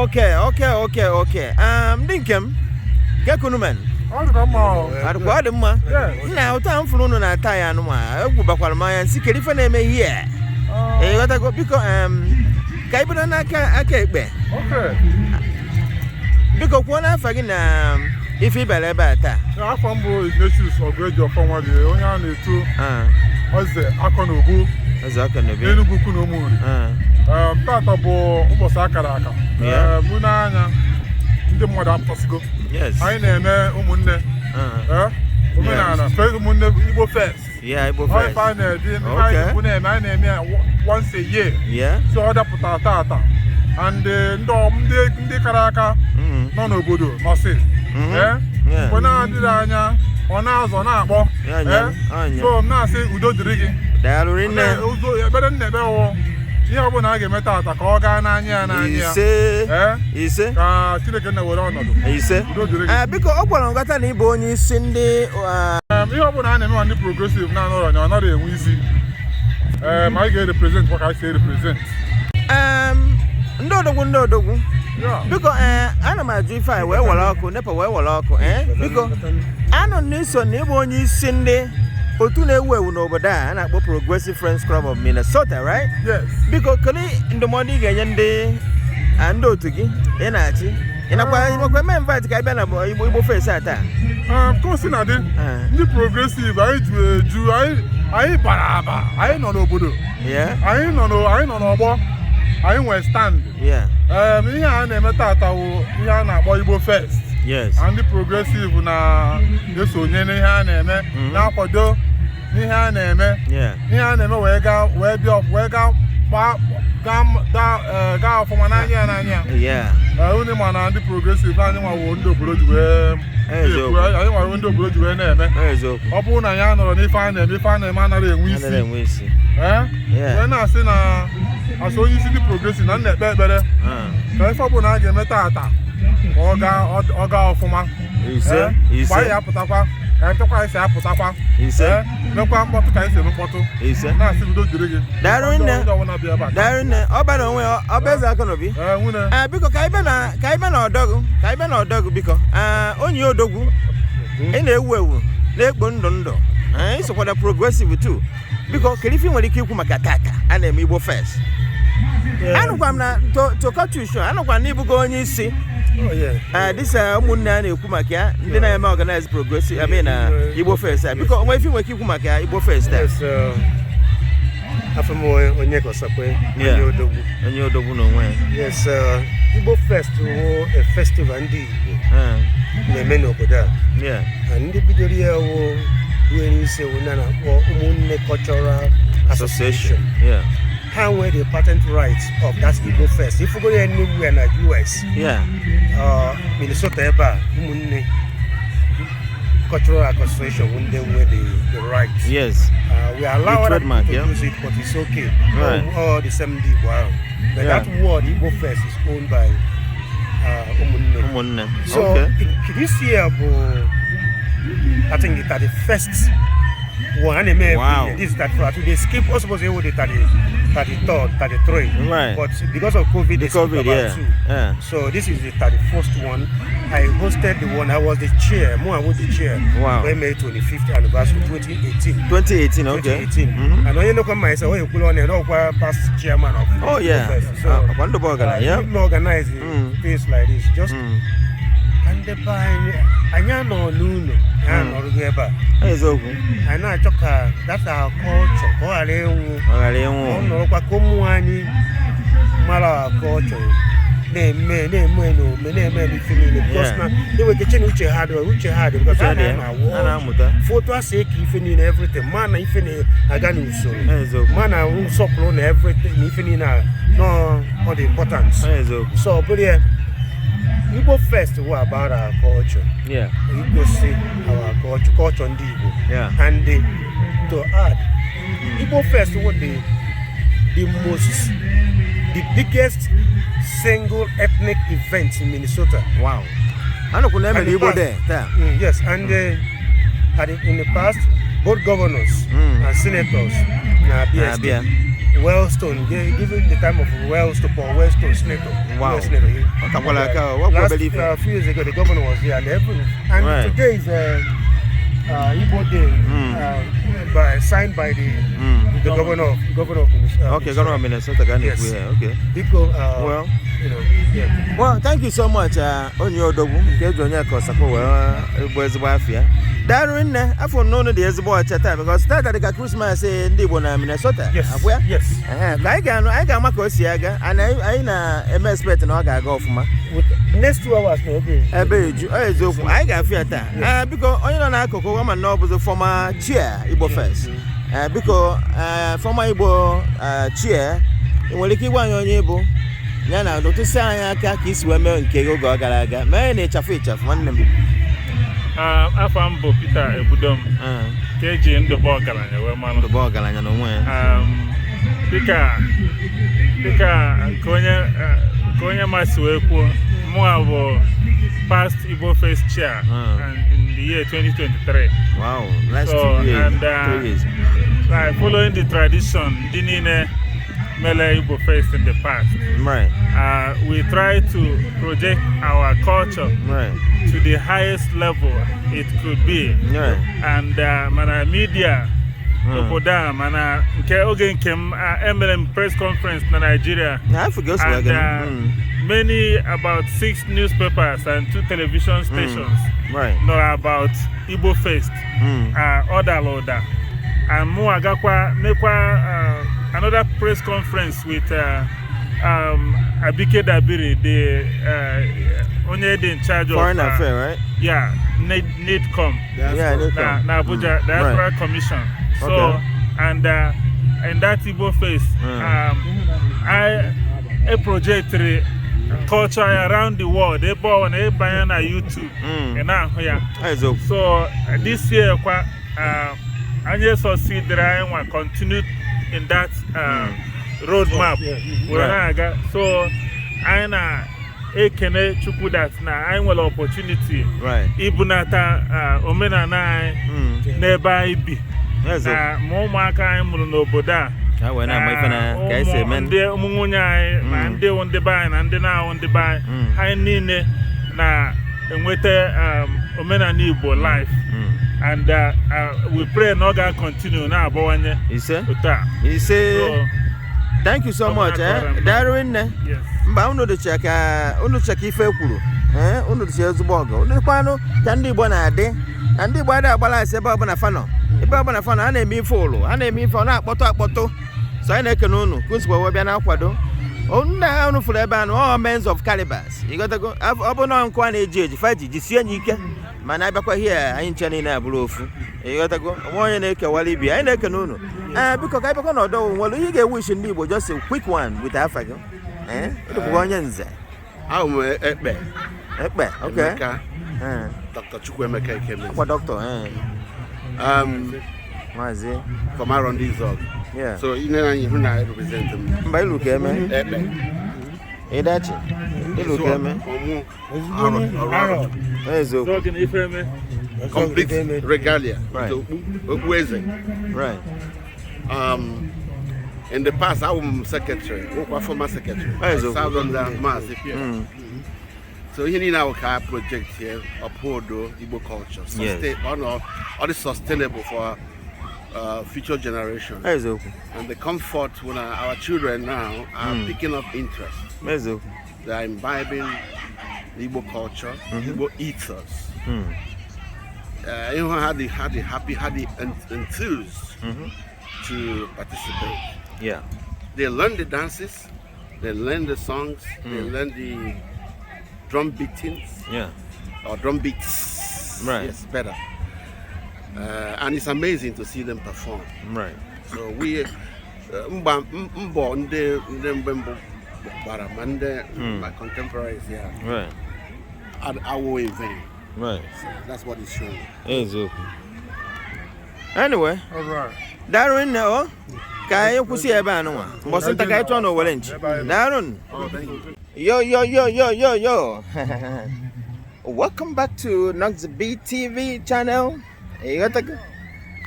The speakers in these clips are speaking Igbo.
Okay. Dinkem, Gakunuman. I'd go ma. Now, time for no Tayanuma. I go back on my and see if I name here. You gotta go because Kaibanaka. Okay. Because one I forget if he better. I found Ignatius or Greg of Former, only two. What's the Akonobu? As I can be. Tatabo Sakaraka. Munana, the mother possible. Yes. I name Umunne. Umunana, first Munne Igbofest. Yeah, Igbofest. I name once a year. Yeah. So other Putata. And the Karaka, no Budu, must say. When I did on us on our box. So now say Udo drinking. There are in there. Better never. Yeah, when I get met out, I call Ghana. He say, Chilekan were on. He said, because Open got an Ebony Cindy. You open an the progressive now, not a wheezy. I get represent what I say represent. No, the window, yeah. Because animal G5 where will never well, because I don't need so Ebony Cindy. Otune we over there and about Progressive Friends Club of Minnesota, right? Yes. Because in the morning Ganyande and Dotugi, Enachi, and I invite Kaibana boy, Igbofest at that. Of course, I did. The Progressive, I Baraba, I know Budu. Yeah. I know, I went stand. Yeah. Me and Metata, Yana Igbofest. Yes. And the Progressive na this one now for do yeah. Go from yeah. Only man and the Progressive and my window bridge where I want window bridge where Upon a yarn or if I find a man we see. Yeah. When I say I saw you see the Progressive and that better. If I get Metata. Oga Ofuma. He said, why Apotapa? I took I say Apotapa. He said, no one but I say no bottle. He said, now see we don't do it. Darren, Obeza gonna be. Because Kaiban or dog, because on your dog, in a way, Lake Bondondo. So for the Progressive too. Because Kalifin will keep Makataka and then Igbofest. I don't want to cut you short. I don't want to go on you see. Oh yeah. This Munani Kumakia, then I am organized Progressive. I mean, Igbofest. Because when you keep Kumakia, Igbofest. Yes, Afamo Onyeko Sapwe. Yeah. And you don't know when. Yes, Igbofest was a festival indeed. Yeah. And the video will do any say or Umune Cultural Association. Yeah. How were the patent rights of that Igbofest? If you go anywhere in the US, yeah, Minnesota, Umune Cultural Association when they were the rights. Yes. We allow them to use it, but it's okay. Right. All the same deal. Wow. But that word Igbofest is owned by Umune. So this year, I think it's the first one. Wow. This is that for they skip also supposed to be 33rd, 33. Right. But because of COVID, they skipped about 2. Yeah. So this is the 31st one. I hosted the one. I was the chair. More I was the chair. Wow. When May 25th anniversary 2018. 2018. Okay. 2018. And when you look at myself, when you pull on and past chairman of. Oh yeah. So wonderful organize. Yeah. Organizing things like this. Just. And the buy Anyano Nuno and Orgeba. I know that's our culture. Mala culture. They were getting which had because I photo sake even in everything. Man, even I got you so. Man, I won't supply everything, even in no all the importance. So, but yeah. Igbofest was about our culture. Yeah. You go see our culture on Igbo. Yeah. And to add, Igbofest was the biggest single ethnic event in Minnesota. Wow. I don't remember Igbo there. Yes, and in the past, both governors and senators na BST. Wellstone, given the time of Wellstone Senator. Wow. Senator. Last few years ago, the governor was here, and today is Igbo Day, signed by the governor of Minnesota. Okay, governor of Minnesota. Yes. Okay. Because, well, you know, yeah. Well, thank you so much. Onye Odogwu nke Jonye Kosako Igbo ezigbo afia. Darwin, I for no the ezigbo chata because start at the Christmas ndị Igbo na Minnesota. Yes. Yes. I ga maka osiaga and I na expect na ọ ga-aga ofuma. Next 2 hours na ebe eju eziokwu anyị ga-afia taa because onye nọ n'akụkụ ama na ọ bụ former chair Igbofest because former Igbo chair nwere ike ịgwa anyị onye bụ ya na dotusi anyị aka ka isi wee mee nke oge ọ gara aga mee na ịchafụ nwanne m afọ m bụ Peter Ebudom ka eji ndụbọ ọgaranya wee mmanụ ndụbọ ọgaranya n'onwe ya dịka nke onye masị wee kwuo mụa bụ past Igbofest chair in the year 2023. Wow, last 2 years, and 3 years. Following the tradition dị niile mele Igbofest in the past. Right. We try to project our culture to the highest level it could be. Right. And mana media obodo mana nke oge nke MLM press conference na Nigeria. I forgot and many about 6 newspapers and 2 television stations know about Igbofest. Order. And mo agakwa mekwa another press conference with Abike Dabiri, the onye in charge of Foreign Affairs, right? Yeah, NIDCOM. NIDCOM. Na Abuja Diaspora Commission. So and in that Igbofest, I project culture around the world. They bought on a YouTube. So this year, I just succeed that I want to continue in that roadmap. So I na ekene chukwu that na I will opportunity. Ibunata omena na n'ebe anyị bi. Na ụmụaka anyị mụrụ n'obodo a. Ndị ụmụnwunye anyị na ndị ndị be anyị na ndị na-ahụ ndị be anyị niile na-enweta omenala Igbo life. And we pray na ọ ga-continue na-abawanye. Thank you so much. Darwin, mba unu dịcha ka ife kwuru. Unu dịcha ezigbo ọgụ. Unu dịkwanụ ka ndị Igbo na-adị. Na ndị Igbo adị agbala ase ebe ọbụla fanọ. Ebe ọbụla fanọ a na-eme ife ụlụ. A na-eme ife ọ na-akpọtụ. So anyị na-ekene unu kunsikwa wee bịa na-akwado. Ndị agha unu fụrụ ebe anụ all men's of calibers. Ịghọtago ọ bụ na nkụ a na-eji eji faji jisie nye ike. Mana abịakwa here anyị nche niile abụrụ ofu. Ịghọtago nwa onye na-ekewala ibi anyị na-ekene unu. Biko ka ịbịakwa n'ọdọ nwere ihe ga-ewish ndị Igbo just a quick one with afa gị. Ịdịbụkwa onye nze. Ahụ m ekpe. Ekpe, okay. Dr. Chukwuemeka Ikeme. Akwa doctor, Maazị. From around this org. Yeah. So you know you na represent them. Mba ilu ka eme. Ekpe. Ịdachi. Ilu ka eme. Aro. Ezo. So gịnị ife eme? Complete regalia. Right. Okpueze. Right. In the past, I was secretary, former secretary. I served under Massive. So here in our car project here, uphold Igbo culture, sustain all the sustainable for future generations. And the comfort when our children now are picking up interest. They are imbibing Igbo culture, Igbo eaters. Everyone had the enthused to participate. Yeah. They learn the dances, they learn the songs, they learn the drum beatings, or drum beats. Right. Yes, better. And it's amazing to see them perform. Right. So we, my contemporaries here, right, are in vain. Right. So that's what it's showing. Anyway, all right. Darwin, no. Ka anyị kwụsị ebe a nụnwa mbọsị nta ka anyị chọọ n'Owere nchi Darun. Yo. Welcome back to NoxyB TV channel.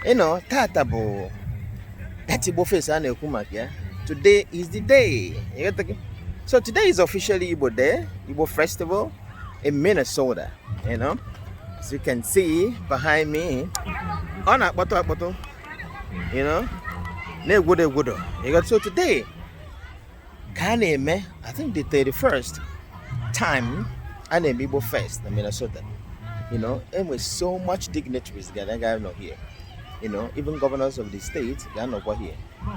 You know, Tatabo. That's Igbofest and Ekumak. Today is the day. So today is officially Igbo Day, Igbo Festival in Minnesota. You know, as you can see behind me, on a bottle, you know, so today, I think the 31st time, and a Igbo Fest in Minnesota. You know, and with so much dignitaries that are not here. You know, even governors of the state are not here.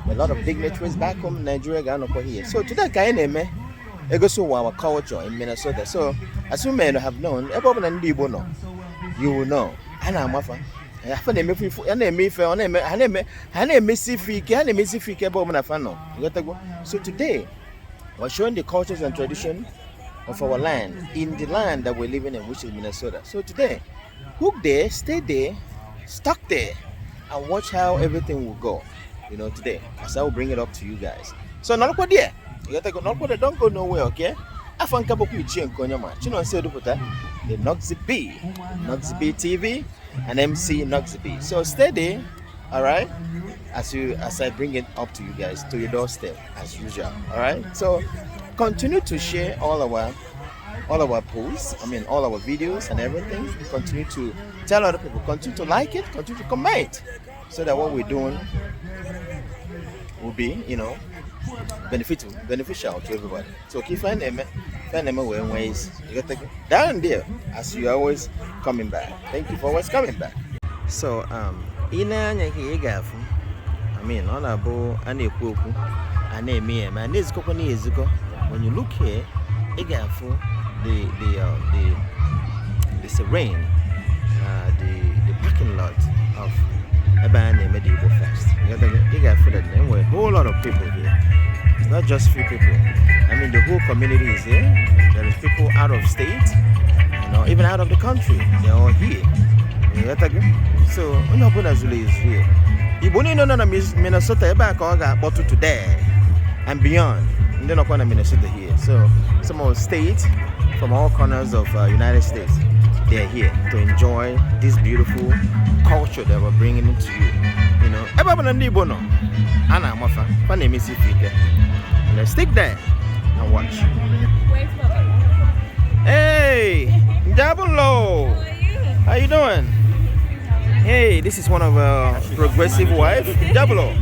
A lot of dignitaries back home in Nigeria are not here. So today, it goes to our culture in Minnesota. So as you may have known, you will know. So today, we're showing the cultures and tradition of our land, in the land that we're living in, which is Minnesota. So today, hook there, stay there, stuck there, and watch how everything will go, you know, today, as I will bring it up to you guys. So don't go nowhere, okay? I found CHINONSO EDUPUTA, the NoxyB TV, and MCNOXYB. So stay there, all right, as I bring it up to you guys, to your doorstep, as usual, all right? So continue to share all our posts, all our videos and everything. Continue to tell other people, continue to like it, continue to comment, so that what we're doing will be, you know, beneficial to everybody. So keep finding ways down there, as you always coming back. Thank you for always coming back. So when you look here, the serene, the parking lot of Medieval Fest. You got a whole lot of people here. It's not just few people. The whole community is here. There is people out of state, you know, even out of the country. They're all here. So Unapuna is here. Minnesota today and beyond. They're not going to Minnesota here. So some of the states from all corners of United States, they're here to enjoy this beautiful culture that we're bringing into you. You know, let's stick there and watch. Hey, Jabolo, how you doing? Hey, this is one of our progressive wives, Jabolo.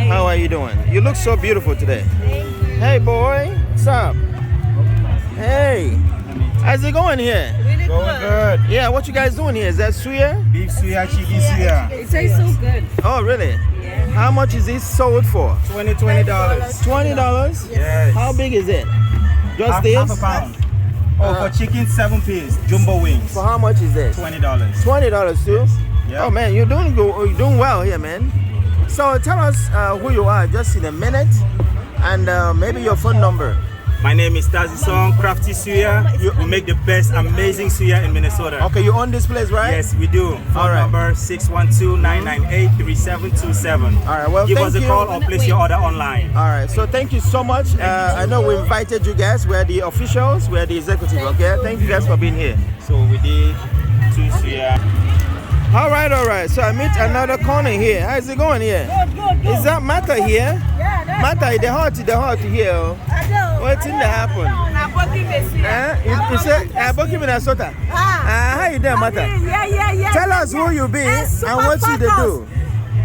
How are you doing? You look so beautiful today. Hey boy, what's up? Hey, how's it going here? Really going good. Yeah, what you guys doing here? Is that suya? Beef suya, chicken suya. It tastes so good. Oh, really? Yeah. How much is this sold for? $20. $20? Yes. How big is it? Just this? Half a pound. For chicken, 7 piece, jumbo wings. For how much is this? $20. $20 too? Yeah. Oh man, you're doing well here, man. So tell us who you are just in a minute, and maybe your phone number. My name is Tazisong Crafty Suya. We make the best amazing suya in Minnesota. Okay, you own this place, right? Yes, we do. Phone number 612-998-3727. All right, well, give us a call or place your order online. All right, so thank you so much. I know we invited you guys. We're the officials, we're the executive, okay? Thank you guys for being here. So we did 2 suya. All right. So I meet another corner here. How's it going here? Good. Is that Mata here? Yeah, that's Mata, the heart here. What's in the happen? You said Aboki Minnesota. How you doing, Mata? Yeah. Tell us who you be and what you do.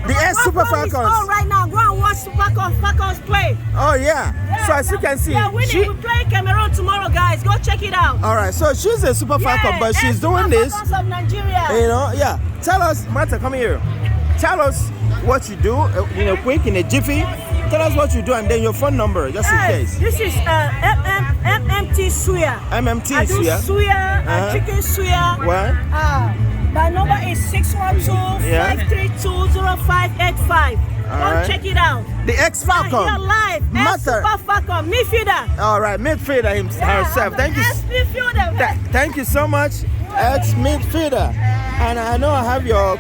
The S Super Falcons. Oh, right now, go and watch Super Falcons play. Oh yeah. So as you can see, we play Cameroon tomorrow, guys. Go check it out. All right. So she's a Super Falcon, but she's doing this. Of Nigeria. You know, yeah. Tell us, Martha, come here. Tell us what you do, quick, in a jiffy. Tell us what you do and then your phone number, just in case. This is MMT Suya. MMT I do Suya? Chicken Suya. What? My number is 612-532-0585. Come check it out. The X Falcon. Here live. Super Falcon. Midfielder. All right, midfielder herself. Thank you. Midfielder. Thank you so much. Ex midfielder. And I know I have your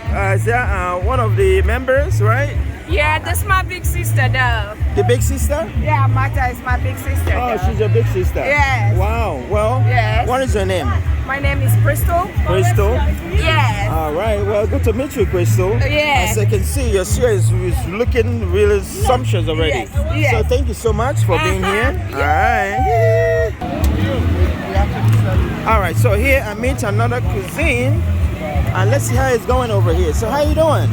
one of the members, right? Yeah, that's my big sister though. The big sister? Yeah, Martha is my big sister. Oh, though. she's your big sister. Yes. Wow. Well, yes. What is your name? My name is Crystal. Crystal? Yes. All right, well, good to meet you, Crystal. Yes. As I can see, your suya is looking really sumptuous already. Yes. So thank you so much for being here. All right, so here I meet another cuisine, and let's see how it's going over here. So how you doing?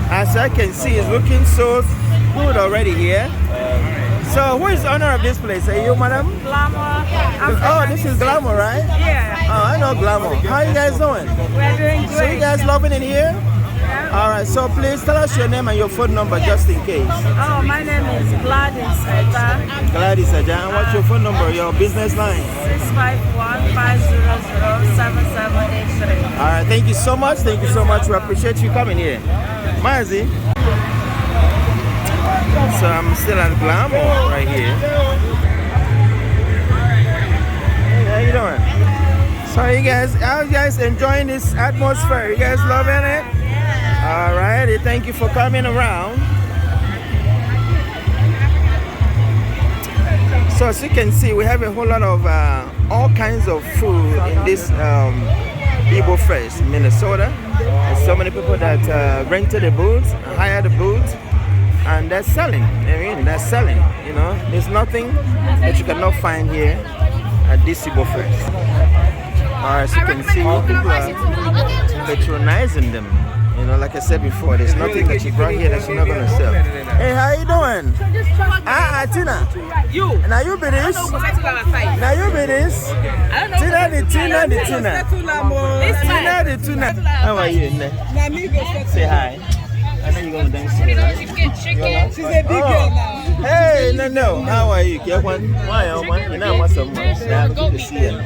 As I can see, it's looking so good already here. So who is the owner of this place? Are you, madam? Glamour. Oh, this is Glamour, right? Yeah. Oh, I know Glamour. How you guys doing? We're doing great. So you guys loving it here? All right, so please tell us your name and your phone number just in case. Oh, my name is Gladys Etta. Gladys Etta. And what's your phone number, your business line? 651-500-7783. All right, thank you so much. Thank you so much. We appreciate you coming here. Mazi. So I'm still at Glamour right here. Hey, how you doing? So you guys, how you guys enjoying this atmosphere? You guys loving it? All right, thank you for coming around. So as you can see, we have a whole lot of all kinds of food in this Igbofest, Minnesota. There's so many people that rented the booths, hired the booths, and they're selling. I mean, they're selling. You know, there's nothing that you cannot find here at this Igbofest. As you can see, people are patronizing them. You know, like I said before, there's nothing that you brought here that you're not gonna sell. Hey, how you doing? Tina. You. Now you be this. Now you be this. Tina the Tina. Tina the Tina. How are you? Say hi. I know you're gonna dance to me, right? She's a big girl now. Hey, no. How are you? Get one. Why are you? You know what's up, man? Good to see you.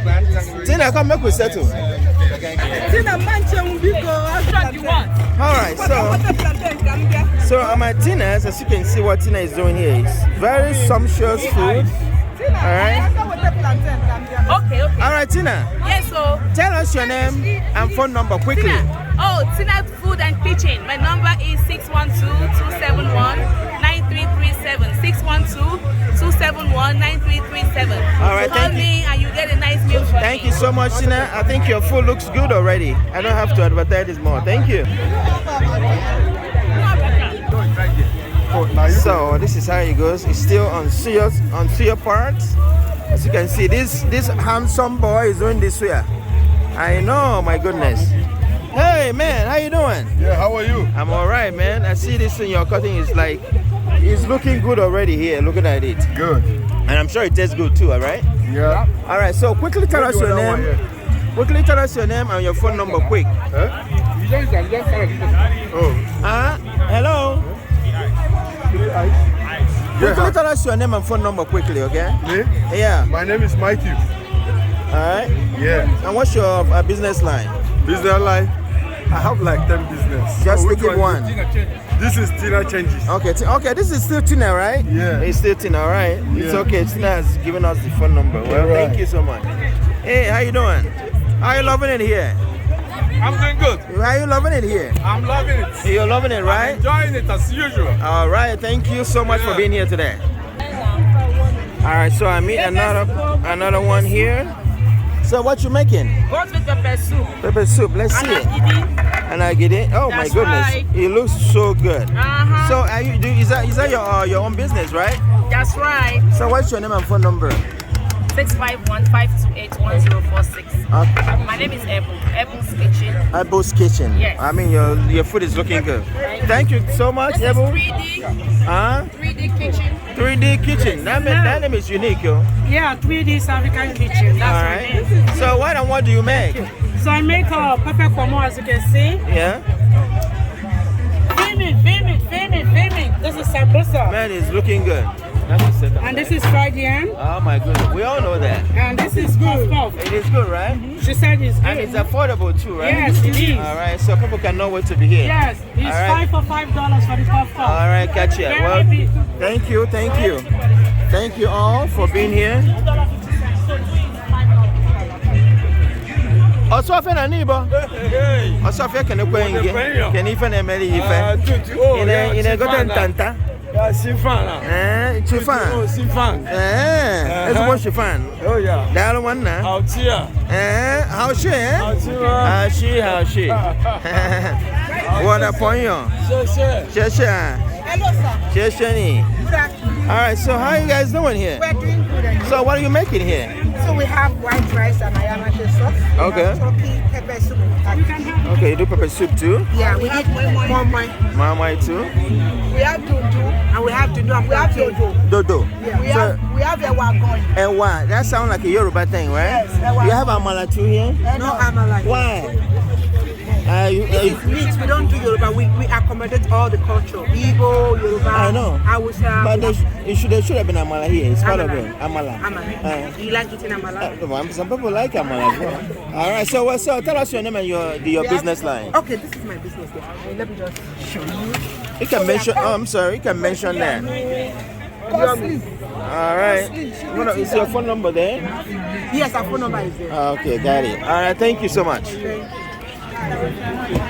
Tina, come back with settle. Tina, mansion big girl. What you want? All right, so my Tina's, as you can see, what Tina is doing here is very sumptuous food. All right. Okay. All right, Tina. Yes, so. Tell us your name and phone number quickly. Tina Food and Kitchen. My number is 612-271-9337. 612-271-9337. All right, Call me and you get a nice meal for Thank you so much, Tina. I think your food looks good already. I don't have to advertise this more. Thank you. So this is how it goes. It's still on suya parts. As you can see, this handsome boy is doing this suya. I know, my goodness. Hey man, how you doing? Yeah, how are you? I'm all right, man. I see this thing you're cutting is like, it's looking good already here. Looking at it. Good. And I'm sure it tastes good too. All right. Yeah. All right. So quickly tell us your name. Quickly tell us your name and your phone number, quick. Hello. Quickly tell us your name and phone number quickly, okay? Me? Yeah. My name is Mikey. All right. Yeah. And what's your business line? Business line? I have like 10 business. Just pick one. This is Tina Changes. Okay, this is still Tina, right? Yeah. It's still Tina, all right? Yeah. It's okay. Tina has given us the phone number. Well, thank you so much. Hey, how you doing? How you loving it here? I'm doing good. How you loving it here? I'm loving it. You're loving it, right? I'm enjoying it as usual. All right, thank you so much for being here today. All right, so I meet another one here. So what you making? Goat with pepper soup. Pepper soup. Let's see it. And I get it. Oh my goodness, right. It looks so good. So are you is that your own business, right? That's right. So what's your name and phone number? 651-528-1046. My name is Ebel's Kitchen. Ebel's Kitchen. Yes. I mean your food is looking good. Thank you so much, Ebel. 3D Kitchen. 3D Kitchen. That name is unique, yo. Yeah, 3D African Kitchen. That's my name. So what do you make? So I make pepper komo, as you can see. Yeah. Filming. This is sambosa. Man, it's looking good. And this is fried yam. Oh my goodness, we all know that. And this is good. It is good, right? She said it's good. And it's affordable too, right? Yes, it is. All right, so people cannot wait to be here. Yes, it's right. $5 for the puff. All right, catch you. Well, thank you. Thank you all for being here. Osofe na nibo. Osofe kene kwenge. Kene ife na emeli ife. Ine gote ntanta. Yeah, chiffon. Chiffon. Oh, chiffon. It's what chiffon. Oh, yeah. The other one now. How she? How she? What a point. Hello, sir. All right, so how are you guys doing here? We're doing good. So what are you making here? So we have white rice and ayamase sauce. Okay. Turkey, pepper soup. Okay, you do pepper soup too? Yeah, we did Marmite too? We have dodo and we have dodo and we have Dodo. Yeah, we have a wagon. Ewa, that sounds like a Yoruba thing, right? Yes, Ewa. You have amala too here? No amala. Why? It's mixed. We don't do Yoruba. We accommodate all the culture. Igbo, Yoruba. I know. Hausa. But there should have been amala here. It's part of it. Amala. Do you like eating amala? Some people like amala as well. All right. So tell us your name and your business line. Okay, this is my business line. Let me just show you. You can mention. Oh, I'm sorry. You can mention that. All right. Is your phone number there? Yes, our phone number is there. Okay, got it. All right. Thank you so much.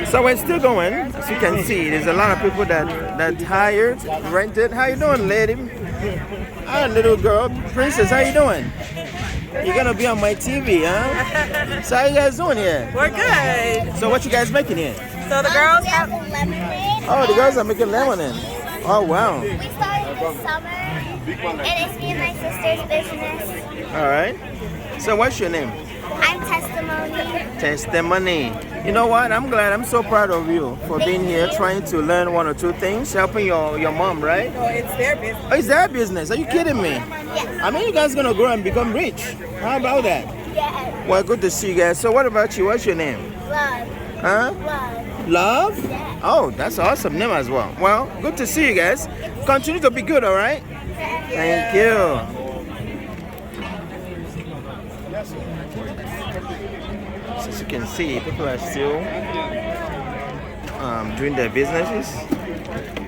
So we're still going. As you can see, there's a lot of people that hired, rented. How you doing, lady? Hi, little girl. Princess, how you doing? You're gonna be on my TV, huh? So how you guys doing here? We're good. So what you guys making here? So the girls have lemonade. Oh, the girls are making lemonade. Oh, wow. We started this summer, and it's me and my sister's business. All right. So what's your name? I'm Testimony. You know what? I'm glad. I'm so proud of you for being here, trying to learn one or two things, helping your mom, right? No, it's their business. Oh, it's their business. Are you kidding me? Yes. I mean, you guys gonna grow and become rich. How about that? Yes. Well, good to see you guys. So what about you? What's your name? Love. Huh? Love. Love? Yeah. Oh, that's an awesome name as well. Well, good to see you guys. Continue to be good, all right? Thank you. As you can see, people are still doing their businesses.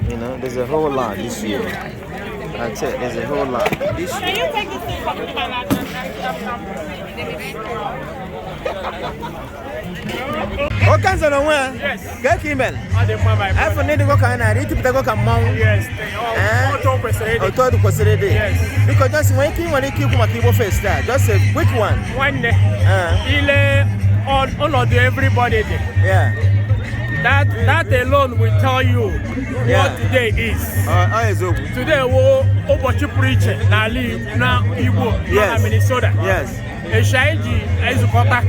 You know, there's a whole lot this year. That's it. There's a whole lot this year. Can you take this thing from the What kinds of one? Yes. Get him in. I for need to go can I need to go can mount. Yes. Yes. Because just when you keep my Igbofest, just a quick one. One day. All of everybody there. Yeah. That alone will tell you what today is. Today we preaching na Igbo na Minnesota. Yes. Eshiji ezukota.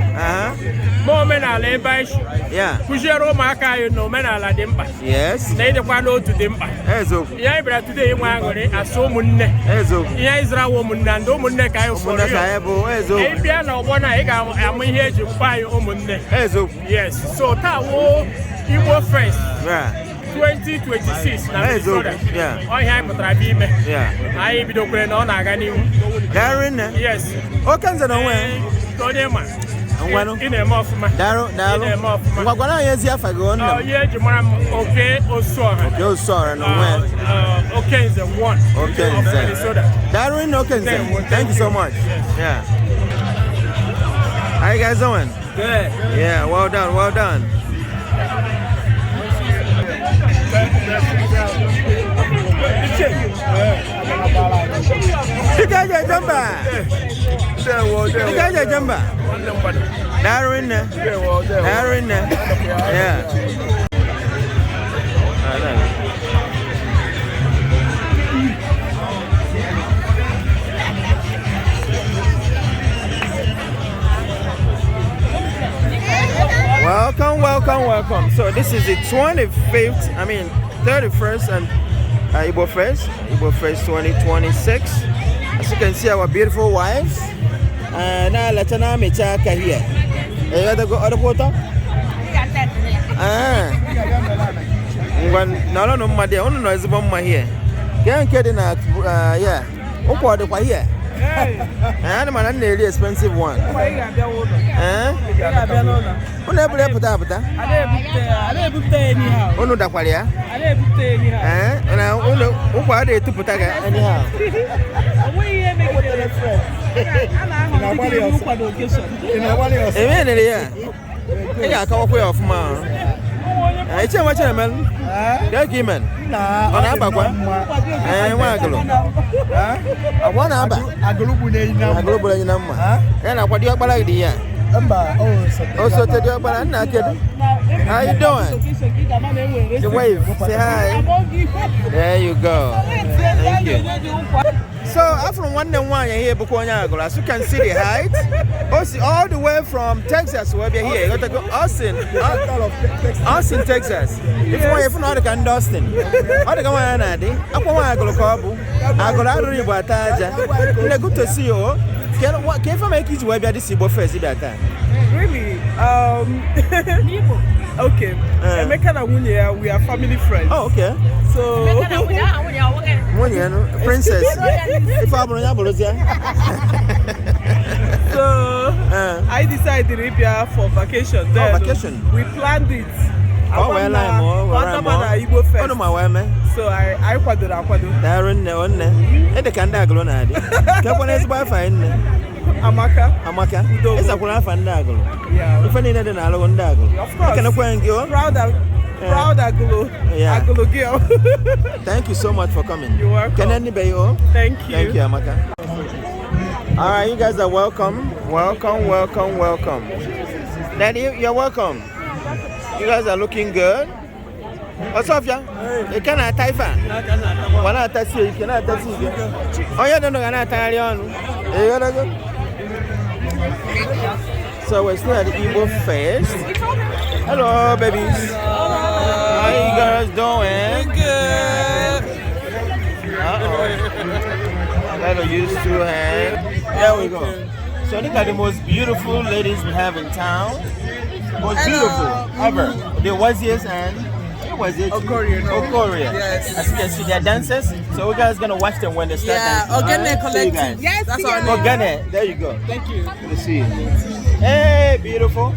Omenala ebe ishi. Yeah. Kujere ụmụaka anyị na omenala dị mkpa. Yes. Na ịdịkwa n'otu dị mkpa. Eziokwu. Ihe anyị bịara today inwe aṅụrị asụ ụmụnne. Eziokwu. Ihe anyị zara ụmụnne ndị ụmụnne ka anyị ụfọdụ. Ụmụnne ka anyị bụ eziokwu. Ị bịa n'ọgbọ na ị ga-amụ ihe eji mkpa anyị ụmụnne. Eziokwu. Yes. So taa wo Igbofest. Yeah. 2026 na Minnesota. Yeah. Ọhịa anyị pụtara bịa ime. Yeah. Anyị bidokwere na ọ na-aga n'ihu. Darren. Yes. Okenze na onwe. Onye ma. Ngwanu. Ị na-eme ọfụma. Daalụ. Ngwagwana anyị ezi afa gị ọnụ. Ihe eji mara m Oke Osuọha. Oke Osuọha na onwe. Okenze 1. Okenze. Minnesota. Darren Okenze. Thank you so much. Yeah. How you guys doing? Good. Yeah, well done, well done. Ikaje jamba. Ikaje jamba. Darren. Yeah. Welcome. So this is the 31st and Igbofest 2026. As you can see, our beautiful wives. Now let's now meet here. You got to go other photo? No, my dear. Only no is about my here. Can't get in yeah. What are here? I'm an really expensive one. Ona abakwa. Nwa agụlụ. Agwa na aba. Agụlụ bụ na enyi na mma. Agụlụ bụ enyi na mma. Na kwa diokpara dị ya. Mba, so to diokpara nna kedu. How you doing? The wave. Say hi. There you go. Thank you. So after one here, as you can see the height, all the way from Texas, where we're here, you got to go Austin, Texas. If you know the Austin, all the one I go good to see you. Can you make it where this Igbofest Really? Okay. Emeka and Nwunye, we are family friends. Oh, okay. So Princess. If I'm so I decided to prepare for vacation. Then vacation. We planned it. Oh, well, Igbofest. So I kwado. Darren, the Kandaglo Nadi. Capones by fine. Amaka. It's a good fandago. Yeah. If I need an alondago. Of course. Can I thank you? Proud Agolo. Yeah. Agolo girl. Thank you so much for coming. You're welcome. Can anybody go? Thank you. Thank you, Amaka. All right, you guys are welcome. Welcome. Daddy, you're welcome. You guys are looking good. What's up, yeah? You cannot type it. Why not touch you? You cannot touch you. Oh, you don't know how to tie on. So we're still at the Igbofest. Hello, babies. How you girls doing? Good. I gotta use 2 hands. There we go. So look at the most beautiful ladies we have in town. Most beautiful ever. The Waziers and Okoria. Yes. As you can see, they're dancers. So we guys gonna watch them when they start dancing. Ogene Collective. Yes, that's our name. Ogene. There you go. Thank you. Good to see you. Hey, beautiful.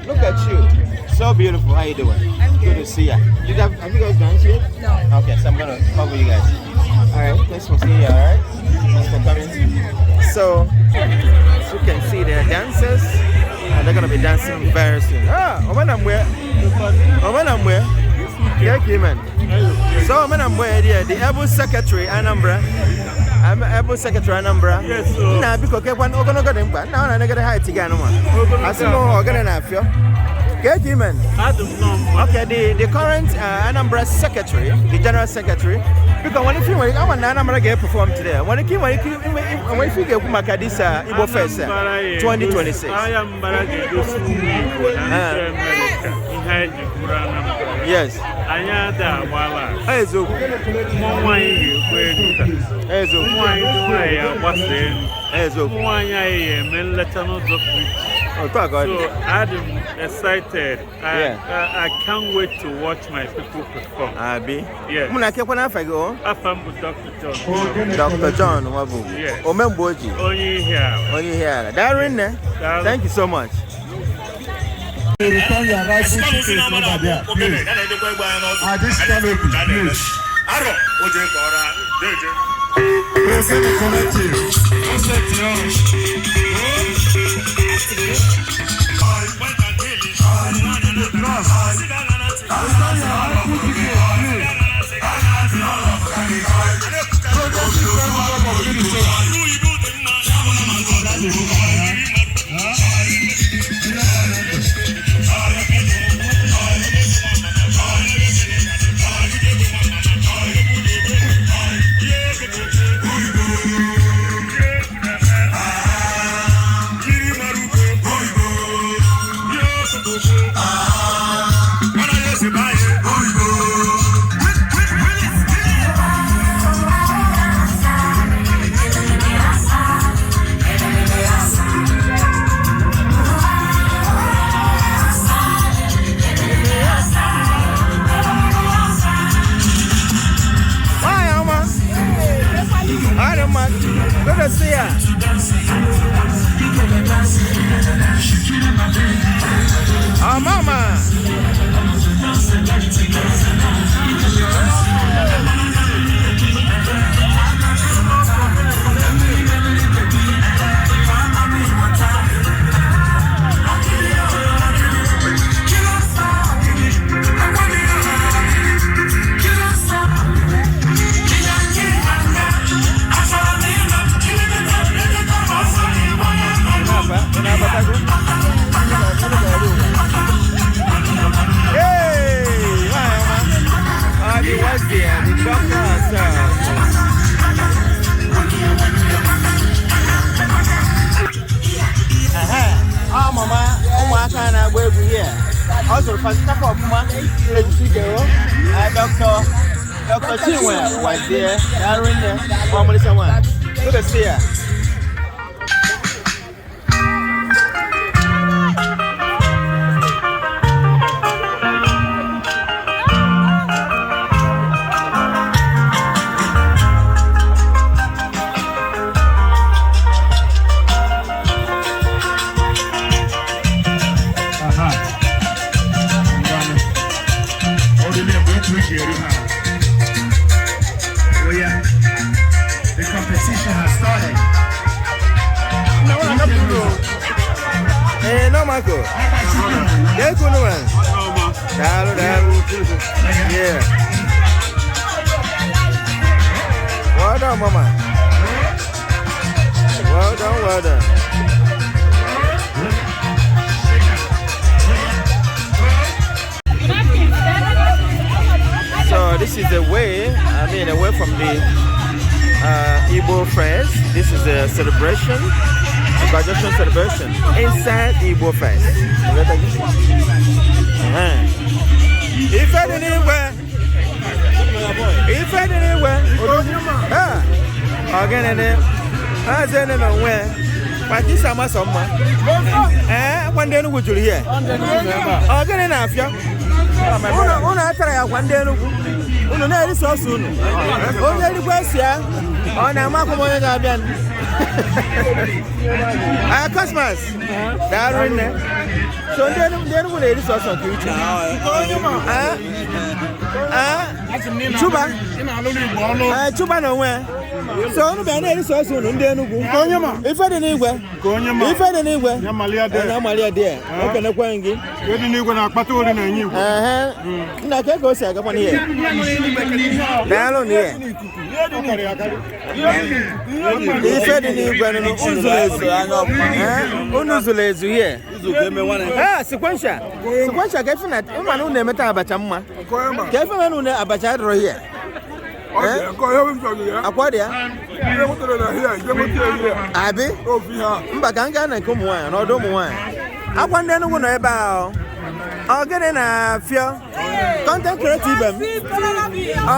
Look at you. So beautiful. How you doing? I'm good to see you. Have you guys danced yet? No. Okay, so I'm gonna cover you guys. All right. Thanks for seeing you. All right. Thanks for coming. So as you can see, they're dancers. And they're gonna be dancing very soon. When I'm where? Yeah, man. So when I'm where? The Able Secretary Anambra. I'm Able Secretary Anambra. Yes, sir. Nah, because one organ got him, but now I'm gonna hide together. I see no organ enough. Okay, man. Okay, the current Anambra Secretary, the General Secretary. Because when you I want Anambra to perform today. When you get this Igbofest 2026. I am yes. Anyada wala. Ezo. Mwanyi kweduka. Ezo. Mwanyi duwa wasem. Ezo. Mwanyi meleta no zofri. Oh, thank God. So I'm excited. I can't wait to watch my people perform. Abi. Yes. Muna ke kwana fago. Afam Dr. John. Dr. John Wabu. Yes. Omemboji. Only here. Darren. Thank you so much. Return your rightful seat over there, please. At this canopy, please. Present the collective. Good to see ya. Oh, mama. Dr. Chinwe was there. Darren, how many someone? Good to see you. The competition has started. Hey, no, Marco. Yeah, good one. Yeah. Well done, Mama. Well done, well done. So this is the way, away from the Igbofest. This is a celebration, a graduation celebration inside Igbofest. If I didn't anywhere, I said nowhere. But this summer, one day would you hear? I'll get enough, yeah. Una try one day. Uno na so soon. Onye request ya. Ona makomo na bian. Christmas. Darun. So then we need so so future. Chuba. Chuba no we. So no be na so soon ndi enugu. Ife de n'igwe. Ife de n'igwe. Na malia there. Okay na kwangi. We de n'igwe na akpata ori na enyi igwe. Na ke go say agapon here. Dalo ni here. Ife de n'igwe no uzulezu anya. Unuzulezu here. Sequential. Sequential ke fina. Uma no na emeta abacha mma. Ke fina no na abacha ro here. Akwadia? Abi? Mba ganga na kumwa na odo mwa. Akwande no no ebe a. O gene na fio. Content creative.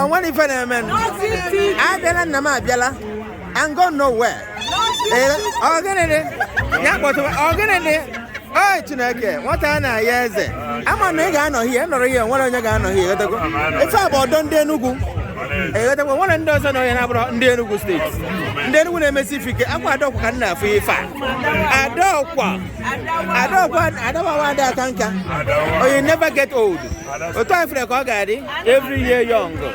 When if an man. Abela na ma abiala. And go nowhere. O gene ya but o gene oh, Chineke, what an I yes. I'm a nigga no here, no here, one of you got no here. If I bought don't de nugu. One and dozen or another in the Enugu State. Then when I may see if I'm a dog can now for you. I don't want that canker. Or you never get old. Or time for a cogadi every year younger.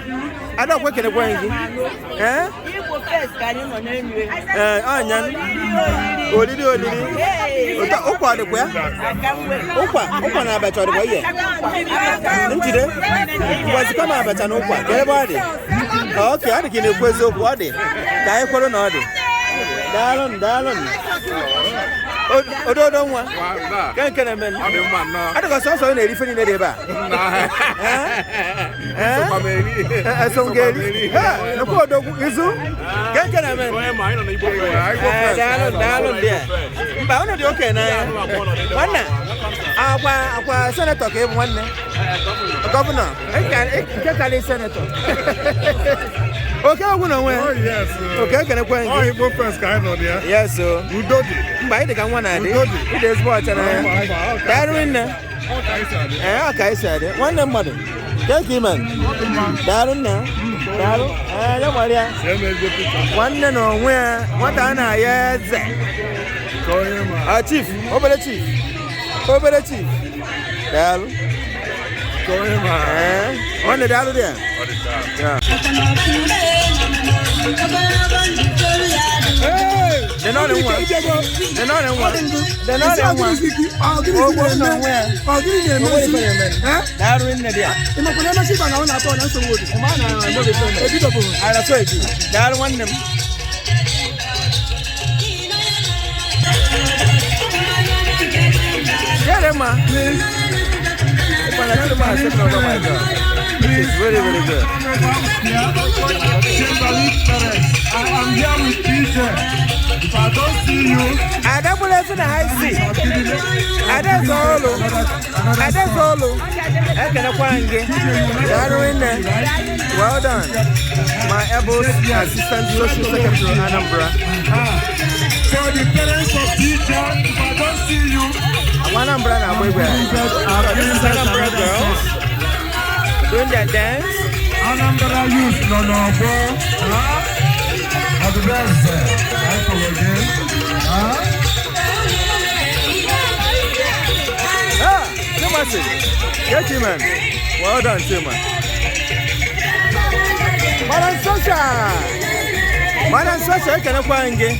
I don't work in a way. Eh? Onion. Opa the where? Opa na better the way. Was come up at an opa. Everybody. Okay, I can you quiz of body. Die for an order. Darling. Odo don't want. Can't I mean? I don't go so in a different area. So gay. No poor dog is who? Can't I mean? Darling, dear. Bound to okay now. One. Our senator came one. Governor. I can't senator. Okay, I'm going to win. Oh, yes. Okay, can I go? Oh, you first kind of there. Yes, sir. You do it. By the one I did. It is what I Darwin. Okay, said it. One mother. Thank you, man. Darwin now. Darwin. One no where. What I know, yes. Chief. Over the chief. Over the chief. Darwin. One the dollar there. Yeah. They're not in one. They're not in one. They're not in one. Oh, nowhere. Oh, give me a minute. They're in the day. I'm not going to see if I want to go on some wood. I'm not going to go. I'll show you. They're one them. Yeah, them man. It's very, very good. I am here with DJ. If I don't see you, I don't believe in the high sea. I don't solo. I don't solo. I can't find it. Well done. My elbows, assistant social secretary, Anambra. For the parents of teacher, if I don't see you, Anambra now, baby. Anambra girls doing their dance. Anambra youth, no, at the best, I follow again. Timothy, get him, man. Well done, Timothy. Madam Sasha, can I find it?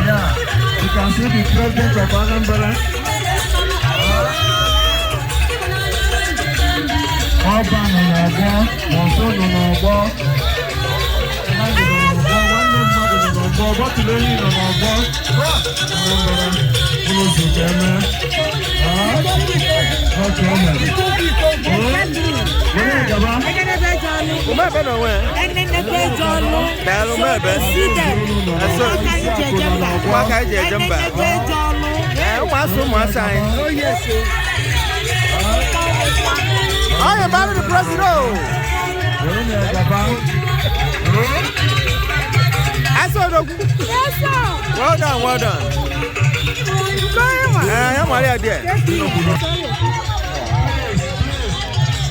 Yeah, you can see the president of Anambra. Ọba nọ n'ọgbọ, Nonso nọ n'ọgbọ, Nwanne mmadụ nọ n'ọgbọ, Ọgbọtụlenyi nọ n'ọgbọ, Anambra, ụlọ zụta eme. Ọkụ ọma. Onye gaba? Umebe no we. Dalu mebe. Aso. Waka je jamba. Wasu mwasai. Oh yes. I am about the president. Yes, sir. Well done, well done. I'm Maria there.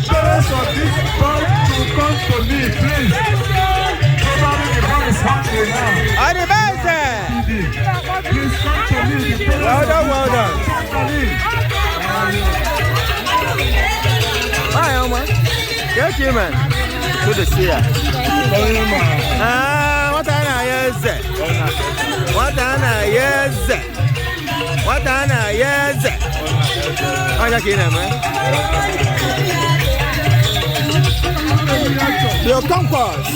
Parents of this boy to come to me, please. Nobody the boy is hungry now. On the best. Please come to me. Well done, well done. Hi, Oma. Get you, man. Good to see ya. What Anna is it? What Anna is it? What Anna is it? Oh, you're kidding, man. Your compass.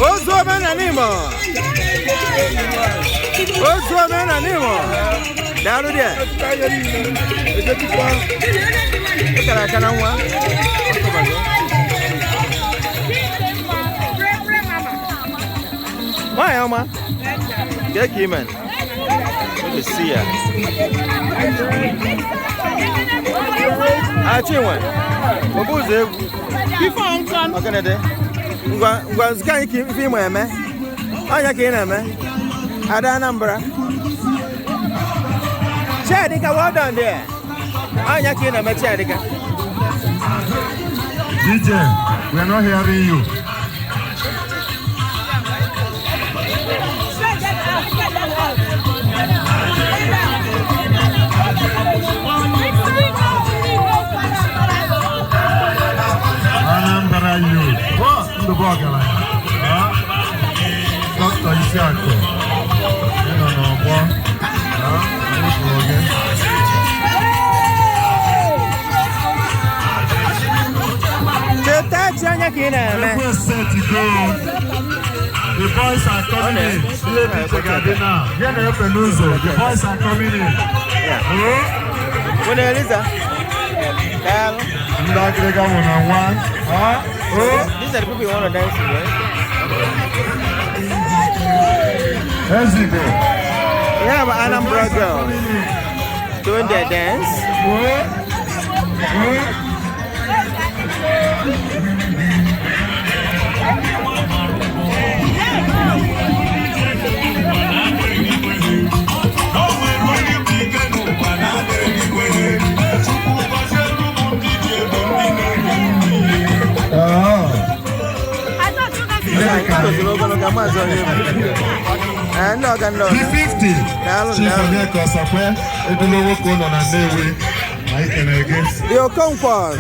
What's up, man? Animo. Down there. Why, Oma? Get him, man. Good to see ya. ICHIE one. What was it? Before I'm done. What can I do? What's going to keep him, man? I can't, man. Ada Anambra. Chadika, well done there. I can't, man. Chadika. DJ, we're not hearing you. Anambra youth. What? The burger line. Dr. U.C.A. The boys are coming in. The boys are coming in. When there is a these are the people who want to dance, right? We have an Anambra girl doing their dance. The 50. The Okonkwas.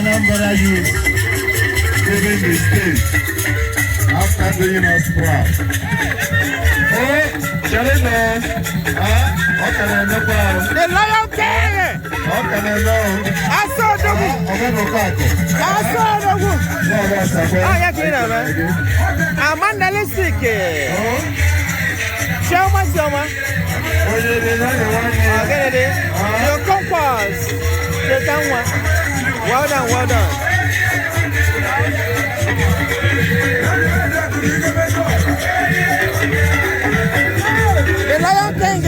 Anambra youth giving the state after doing us proud. Hey, Jalena, what can I know? The Lion King! What can I know? I saw the wood. I saw the wood. Oh, yeah, man. Amanda Lisick. Show me. Your compass. Take that one. Well done. The Lion King.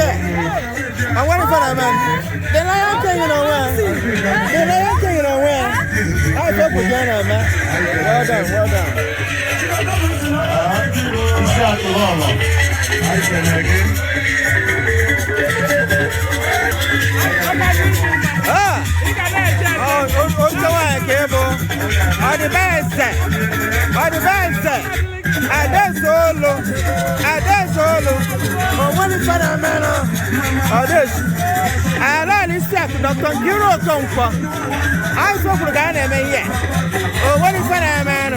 I'm waiting for that man. The Lion King, you know where? The Lion King, you know where? I talk with Ghana, man. Well done. All the best. I dance solo. Oh, what is that, man? Oh, this. I learned this step. Dr. Giro come for. I saw for the guy named here. Oh, what is that, man?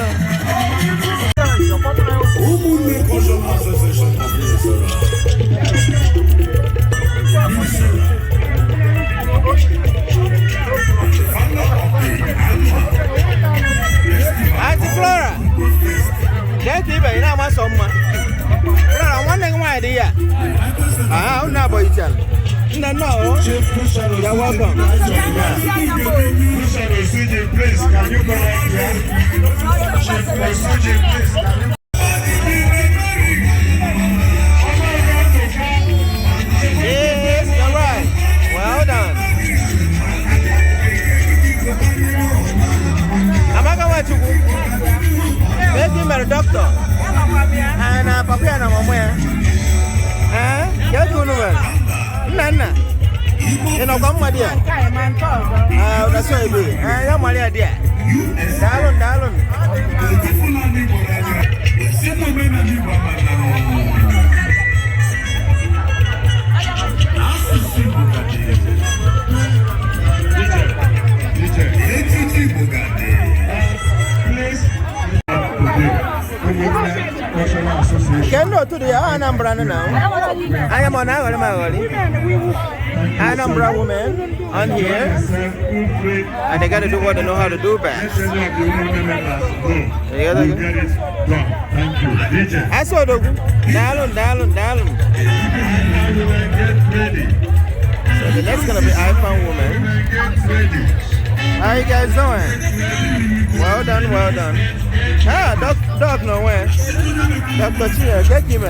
Auntie Flora, that's even you know my son. Flora, one thing my idea. I'm not boy tell. No, you're welcome. Please, can you go right there? Yes, you're right. Well done. I'm not going to make him a doctor. And Papa and Mama. Get to know. Nana. You know, come, my dear. That's why I be. I'm my dear. Darling. Kendo to the Anambra now. I am on Anambra women on here, and they got to do what they know how to do best. I saw the Dalun. So the next gonna be iPhone woman. How you guys doing? Well done. Doc nowhere. Dr. Chia, get him.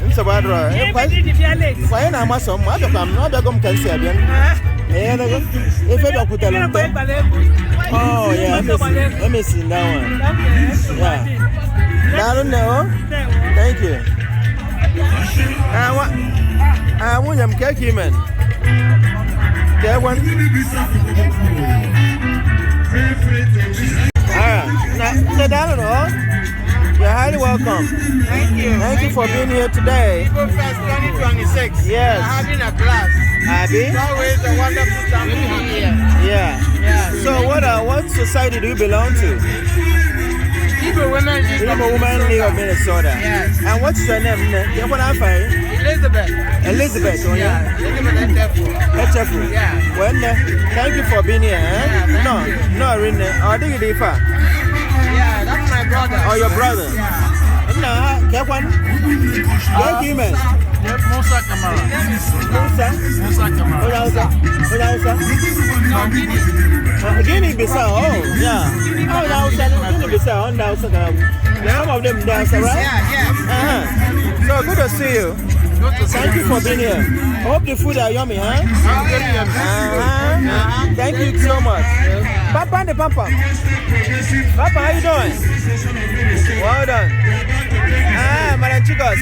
It's a bad road. Why am I so much? I'm not going to see again. If I put a little. Oh, yeah. Let me see that one. Yeah. Thank you. I want him to him. That one. You're highly welcome. Thank you. Thank you for being here today. Igbofest 2026. Yes. We're having a blast. Abby? It's always a wonderful time to be here. Yeah. So what society do you belong to? Igbo Women League of Minnesota. Yes. And what's your name? Elizabeth. Elizabeth, oh yeah? Elizabeth Echefu. Yeah. Well, thank you for being here. Yeah, no, Rinne. Oh, dig it Yeah, that's my brother. Oh, your brother. Yeah. No, get one. Thank you, man. Musa Kamara. Musa Kamara. Guinea Bissau. Oh, yeah. Oh, Guinea Bissau. Some of them dance, right? Yeah. So good to see you. Thank you for being here. Hope the food are yummy, huh? Thank you so much. Papa and the Papa. Papa, how you doing? Well done. Madam Chicos,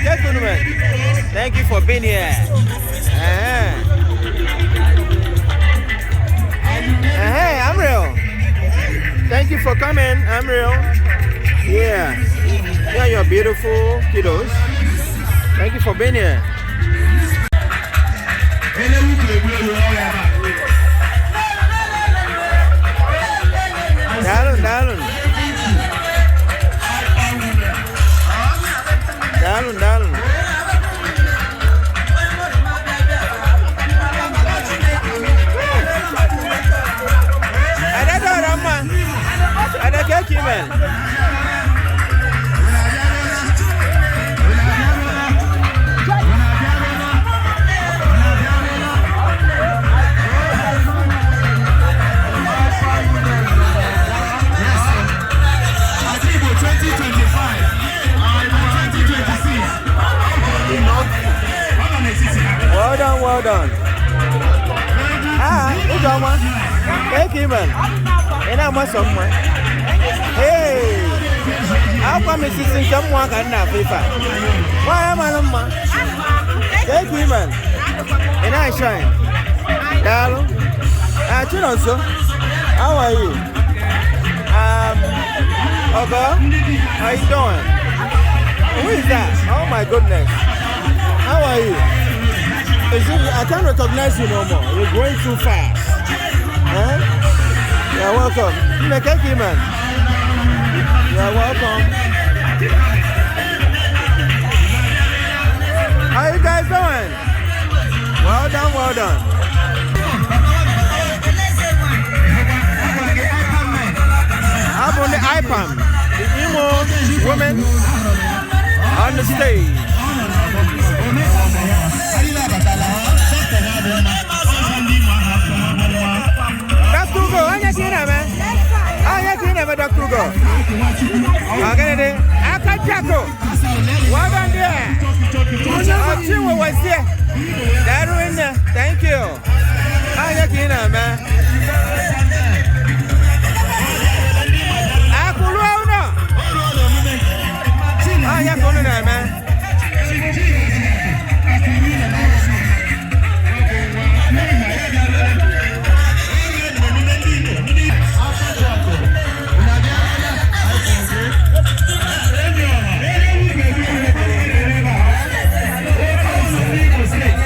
thank you for being here. Hey, I'm real. Thank you for coming. I'm real. Yeah, you're beautiful kiddos. Thank you for being here. Down. Ada keki man. Well done. Ujoma. Thank you, man. And I'm someone. Hey, how come it's in someone can have paper? Why am I on my? Thank you, man. And I shine. Darling. CHINONSO. How are you? Okay. How you doing? Who is that? Oh my goodness. How are you? I can't recognize you no more. You're going too fast. Huh? You're welcome. Thank you, man. You're welcome. How you guys doing? Well done. Up on the IPAM, the Igbo women on the stage. Dr. Ugo, anya kina man. Anya kina man, Dr. Ugo. Okay, then. Akajako. Well done there. Achiwo was here. Darwin, thank you. Anya kina man. Akuluona. Anya kina man.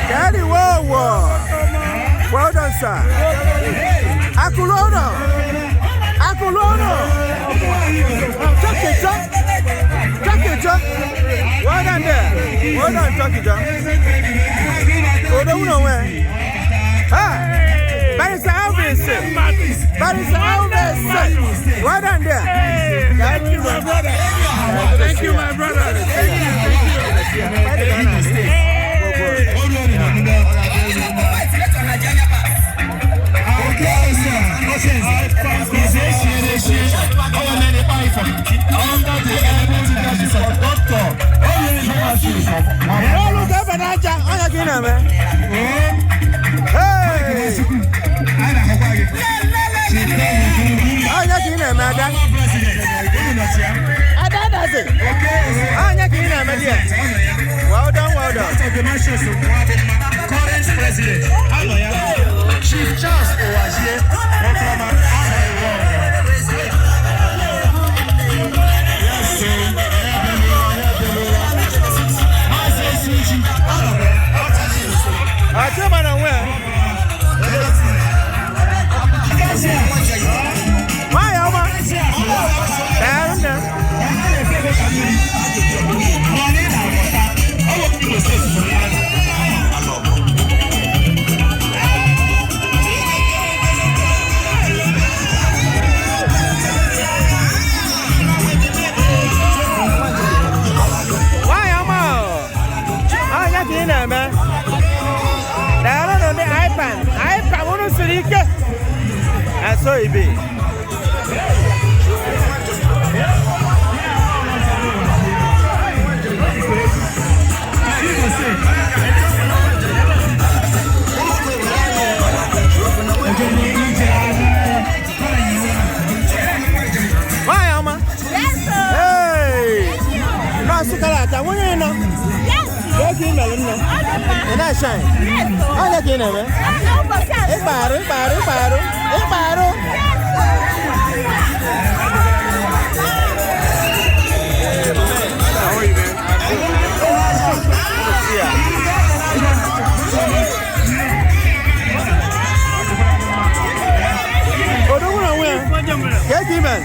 Daddy, whoa. Well done, sir. Akuluona. Chuck it. Well done there. Well done, Chuck it. Go down where? Barista Elvis. Well done there. Thank you, my brother. Thank you, my brother. Well done. Current president, Chief Charles Owasie, Oklahoma. NoxyB. Why, Alma? Yes, sir. Hey! No, Sukalata, when you know? Yes. Go to Melon. And I shine. Yes, sir. I like you know. How are you, man? Oh, don't want to win. Get even.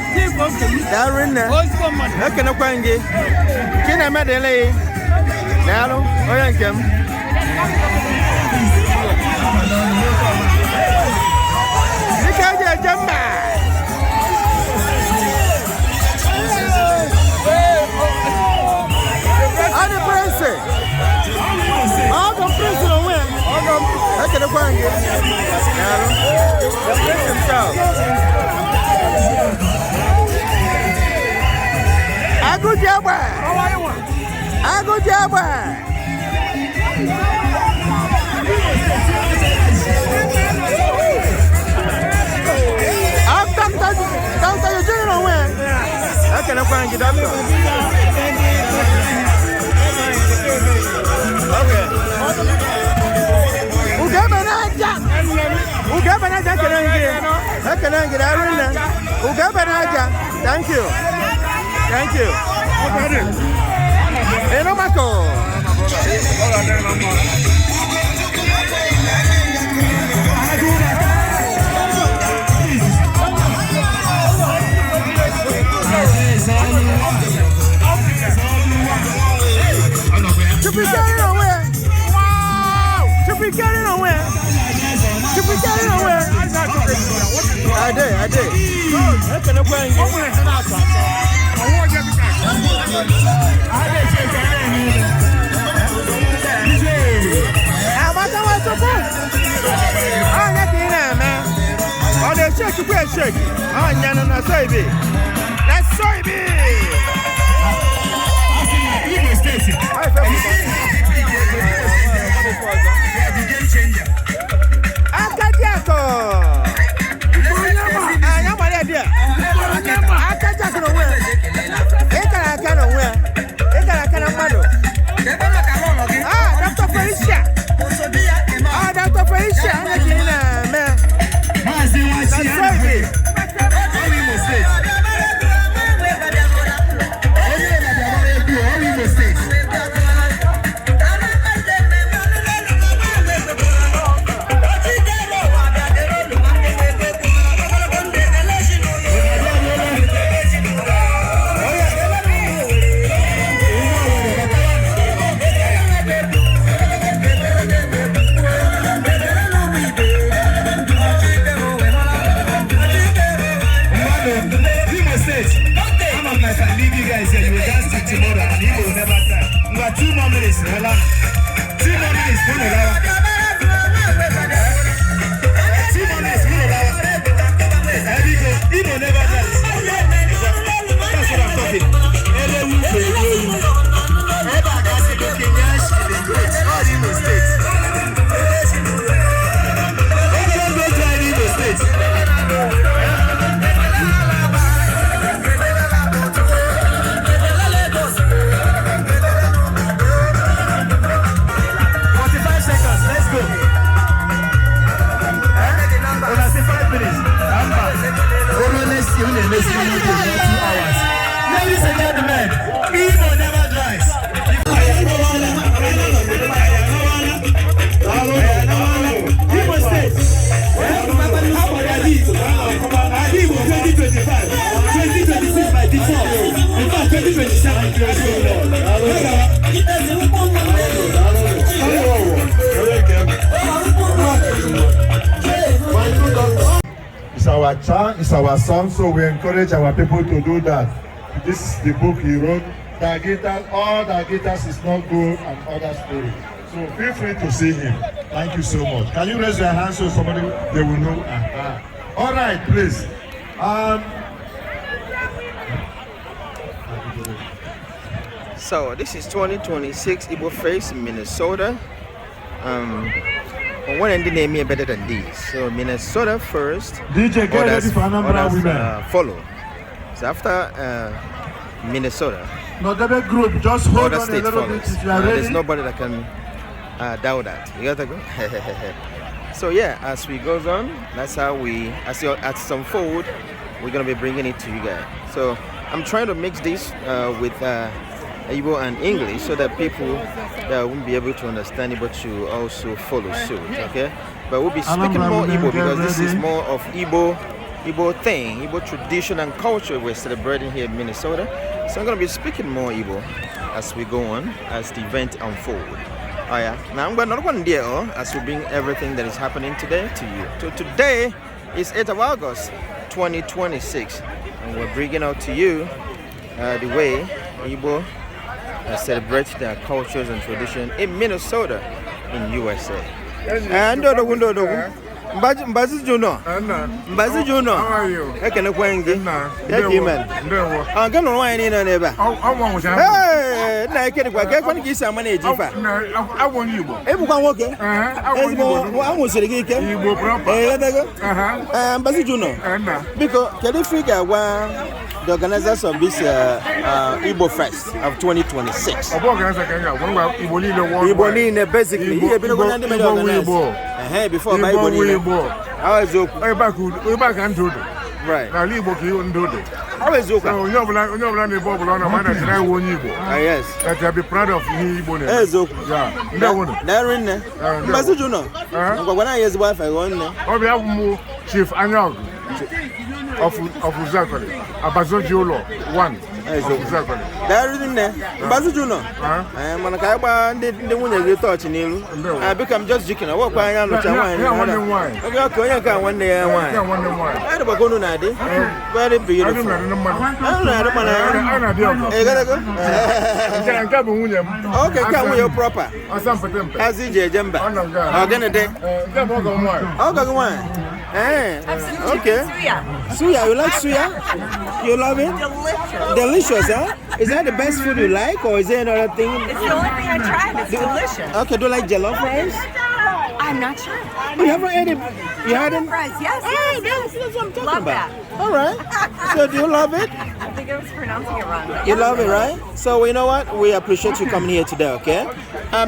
They're in there. I can't find it. Can I make a delay? Now, I am. I can find it. The prince himself. I go Jabba. I go Jabba. Doctor, you're doing it where? I can find you, doctor. Okay. Thank you. Thank you. To be carried away. Wow. To be carried away. To be carried away. I did. I cannot find shake. Oh, NKEONYEMA. Let's soybean. Igbo State. Akajako. Anyama there. Akajako no where. Ekara no where. Ekara mado. Ah, Dr. Felicia. Ah, Dr. Felicia. NKEONYEMA. Let's soybean. Tomorrow, and he will never die. We are 2 more minutes. 2 more minutes. 2 minutes. He will never die. That's what I'm talking. All Igbo States. Everyone go to Igbo States. Ladies and gentlemen, Igbo never dies. Igbo State. How about Igbo 2025, 2026 by default. In fact, 2027. It's our chant, it's our song, so we encourage our people to do that. This is the book he wrote. All the guitars is not good and other stories. So feel free to see him. Thank you so much. Can you raise your hands so somebody they will know? All right, please. So this is 2026 Igbofest in Minnesota. One ending name here better than these. So Minnesota first. DJ, get ready for Anambra women. Follow. So after Minnesota, no, the group just hold on a little follows. bit if you are ready. There's nobody that can doubt that. You gotta go. So yeah, as we goes on, that's how we, as some food, we're gonna be bringing it to you guys. So I'm trying to mix this with Igbo and English so that people that won't be able to understand Igbo to also follow suit. Okay, but we'll be speaking more Igbo because this is more of Igbo thing, Igbo tradition and culture we're celebrating here in Minnesota. So I'm gonna be speaking more Igbo as we go on, as the event unfolds. Oh yeah, now I'm going to one day as we bring everything that is happening today to you. So today is 8th of August 2026 and we're bringing out to you the way Igbo celebrate their cultures and tradition in Minnesota in USA. And Mbazi Juno. Mbazi Juno. How are you? I can acquaint you. Thank you, man. I'm going to wine in a neighbor. Hey, I can't get one kiss a money. I want you. Everyone walking. I was a gig. Mbazi Juno. Because can you figure why the organizers of this Igbofest of 2026? Ibo basically. Hey, before my Igbo. How is it? We back and do it. Right. Now, Igbo can do it. How is it? So, you're not the bubble on a man that I want Igbo. Yes. That I'll be proud of Igbo. Yes, yeah. That one. They're in there. But you know, when I hear the wife, I want to. Oh, we have more Chief Anyog of Uzakari. Abazojiolo, one. There in there. But you know, I'm on a caba and the one you touch in you. I become just chicken. I walk by and look at wine. Okay, I can't one day. I don't go to Nadi. Very beautiful. I don't know. Okay, come with your proper. As CJ Jemba. I'm gonna day. Okay, one. Okay. Suya, you like suya? You love it? Delicious, huh? Is that the best food you like, or is there another thing? It's the only thing I tried. It's delicious. Okay, do you like jollof rice? I'm not sure. You haven't had it? You had it? Rice, yes. Hey, that's what I'm talking love about. That. All right. So do you love it? I think I was pronouncing it wrong. You love it, right? So you know what? We appreciate you coming here today, okay?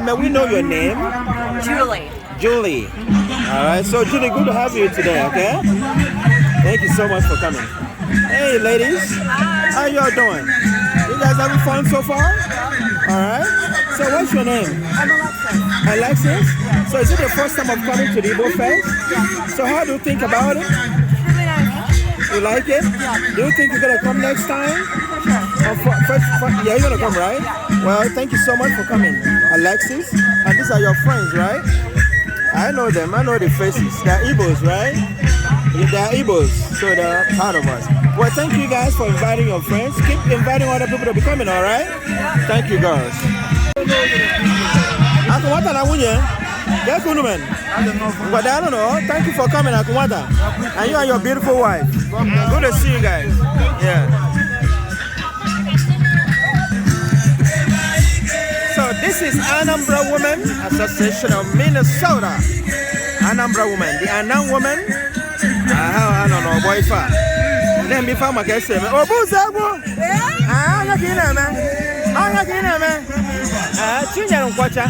May we know your name? Julie. Julie. All right. So Julie, good to have you today, okay? Thank you so much for coming. Hey, ladies. How y'all doing? You guys having fun so far? All right. So what's your name? I'm Alexis. Alexis? So is it the first time of coming to the Igbofest? So how do you think about it? Really nice. You like it? Yeah. Do you think you're going to come next time? For sure. Yeah, you're going to come, right? Yeah. Well, thank you so much for coming, Alexis. And these are your friends, right? I know them. I know the faces. They're Igbos, right? Yeah, they're Igbos, so they're part of us. Well, thank you guys for inviting your friends. Keep inviting other people to be coming, all right? Thank you, girls. Akumata na wunye? Yes, man. But I don't know. Thank you for coming, Akumata. And you and your beautiful wife. Good to see you guys. Yeah. So this is Anambra Women Association of Minnesota. Anambra Women. The Anam Women. I don't know, boy, far. Then before my guest say, oh, Buzago. Ah, you're kidding, man. Oh, you're kidding, man. Chinya on Quacha.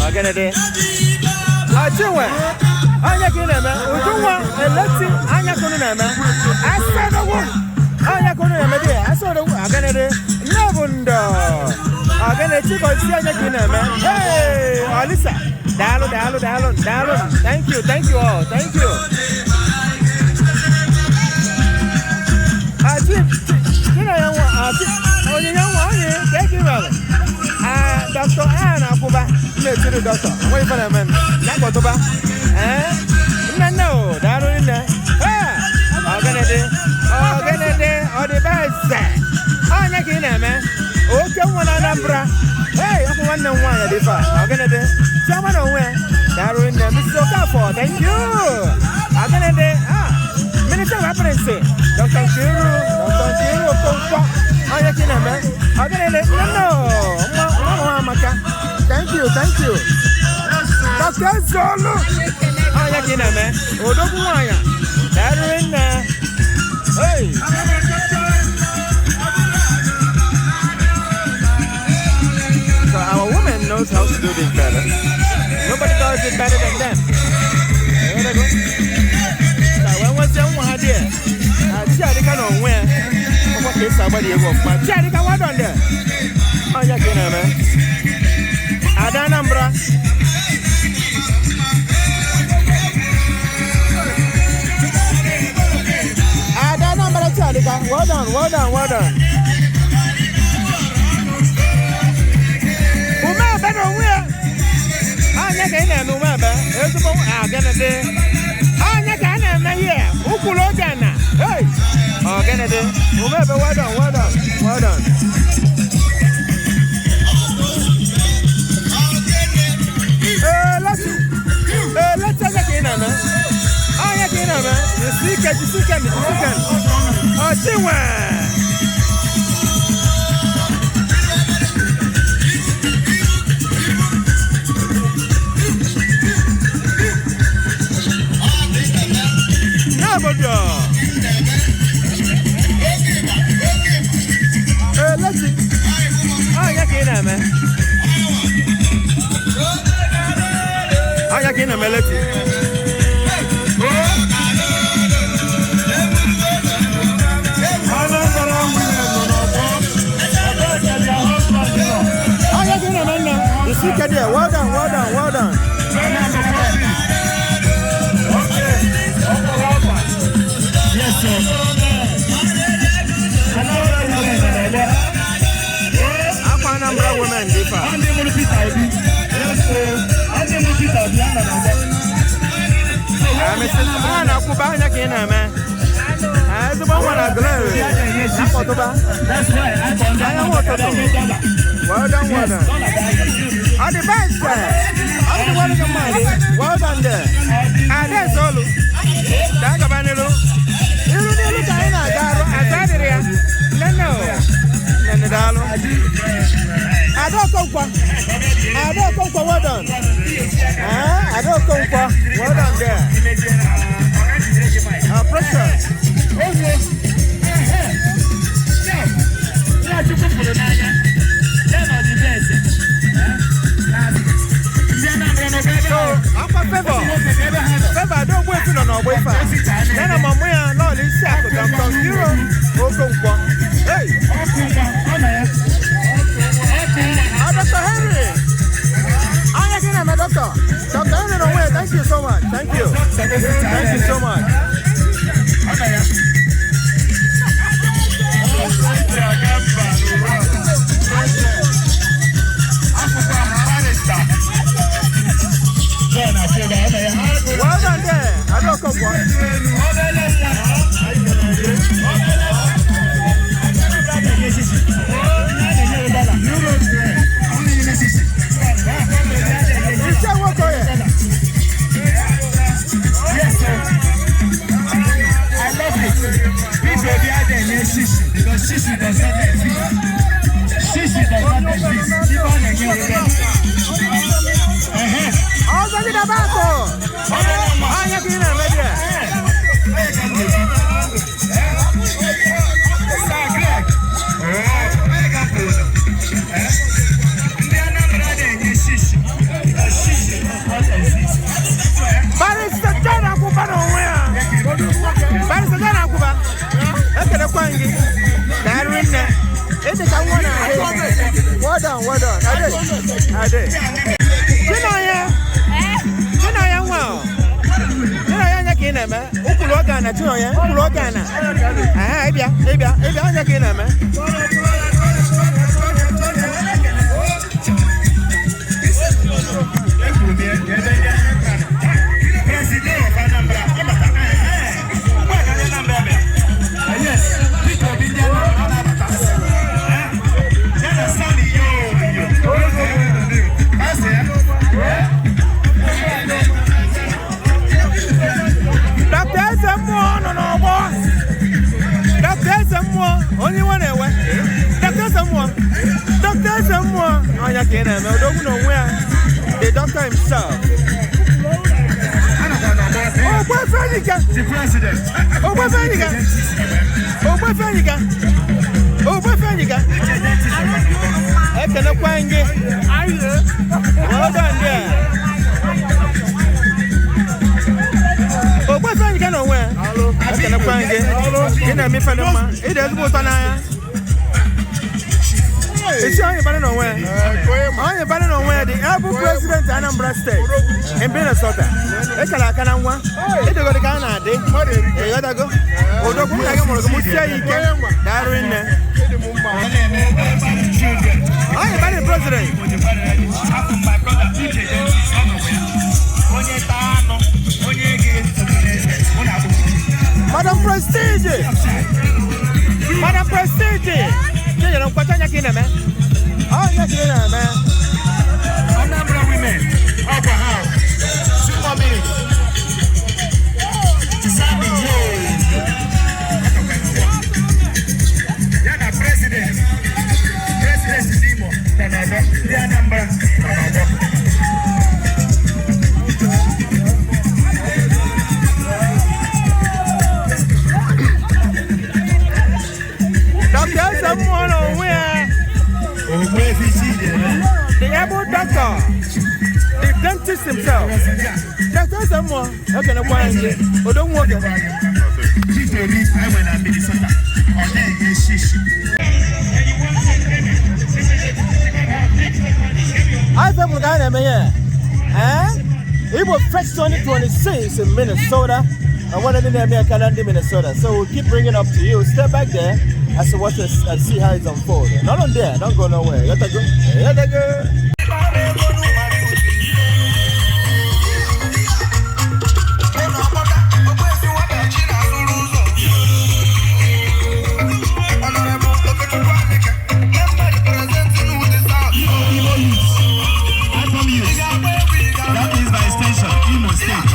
I'm gonna do. Chiwa. Oh, you're kidding, man. Uduma, electing, I'm not going to, man. I said, oh, you're going to, man. I saw the I'm gonna do. Nabundo. I'm gonna check on Siana, man. Hey, Alisa. Down. Thank you all. Thank you. Dr. Anna Kuba, the doctor. Wait for a man. Nakotoba. No, that in there. Or the best. I'm not in there, man. Okay, one Anambra. Hey, I'm one and one at the far. I'm gonna do. Someone away. That in there. Mr. Okafor, thank you. I'm gonna do. Minister Reference, Dr. Kiru, Okonkwo. Oh, you can man. No, Maka. Thank you. Dr. Zolo. Oh, you can man. Odobuaya. Darren. Hey. So our woman knows how to do this better. Nobody does it better than them. There they go. So when was the one idea? Charlie can on where? What is somebody who wants my Charlie can what on there? Oh, yeah, man. Adanambra. Adanambra Charlie can. Well done. Hey, well done. Let's take it in, man. Oh, yeah, man. The second. Oh, let's see. Oh, yeah, man. Oh, yeah, man. Let's see. Oh, yeah, man. You see, there. Well done. Yes, sir. Women differ. Well done. On the best side. I'm the one in the money. Well done there. And that's all. That's a banner. You look at I don't come for well done. I don't come for well done there. Precious. So, I'm a favor. Don't wait for no way fast. Then I'm a man, Lord, is shackled. I'm from zero. Hey. Dr. Henry. I'm again, my doctor. Dr. Henry, no way. Thank you so much. Thank you so much. Well done there. I don't come one. Because Shishi does not exist. Shishi does not exist. Even again. Also the tobacco. Anya kina media. Barista Jana Kuba no where. Barista Jana Kuba. Ekele kwangi. Darwinna. Ese kawana. Well done. Ade. Chinoya wow. Chinoya nyakina me. Ukulogana chinoya. Ukulogana. Ebia nyakina me. Dr. Samuel, no. again. Don't know where the doctor himself. Oh, boyfriend, the president. Oh, boyfriend, oh, boyfriend, oh, boyfriend, I cannot find it. Well done, there. Oh, boyfriend, you can't wear. I cannot find it. You know, me for the man. It does go on. It's only about nowhere. Only about nowhere. The able president of Anambra State in Minnesota. It's like an one. It's a good kind of day. You gotta go. Oh, don't come like a more. You can. Darwin. Only about the president. Madam Prestige. Madam Prestige. You don't put on your kid, man. Oh, you're doing man. Anambra women. Upper house. 2 more minutes. You're the president. President Zimo. The Anambra. Doctor, someone on where? The able doctor, the dentist himself. Doctor, someone. Okay, no one. Oh, don't walk it. I thought we're going to here. Igbofest 2026 in Minnesota. I want to be in Minnesota. So we'll keep bringing it up to you. Step back there. As to watch this and see how it's unfolding. Not on there, don't go nowhere. You gotta go. You gotta go. That is by extension, Imo State.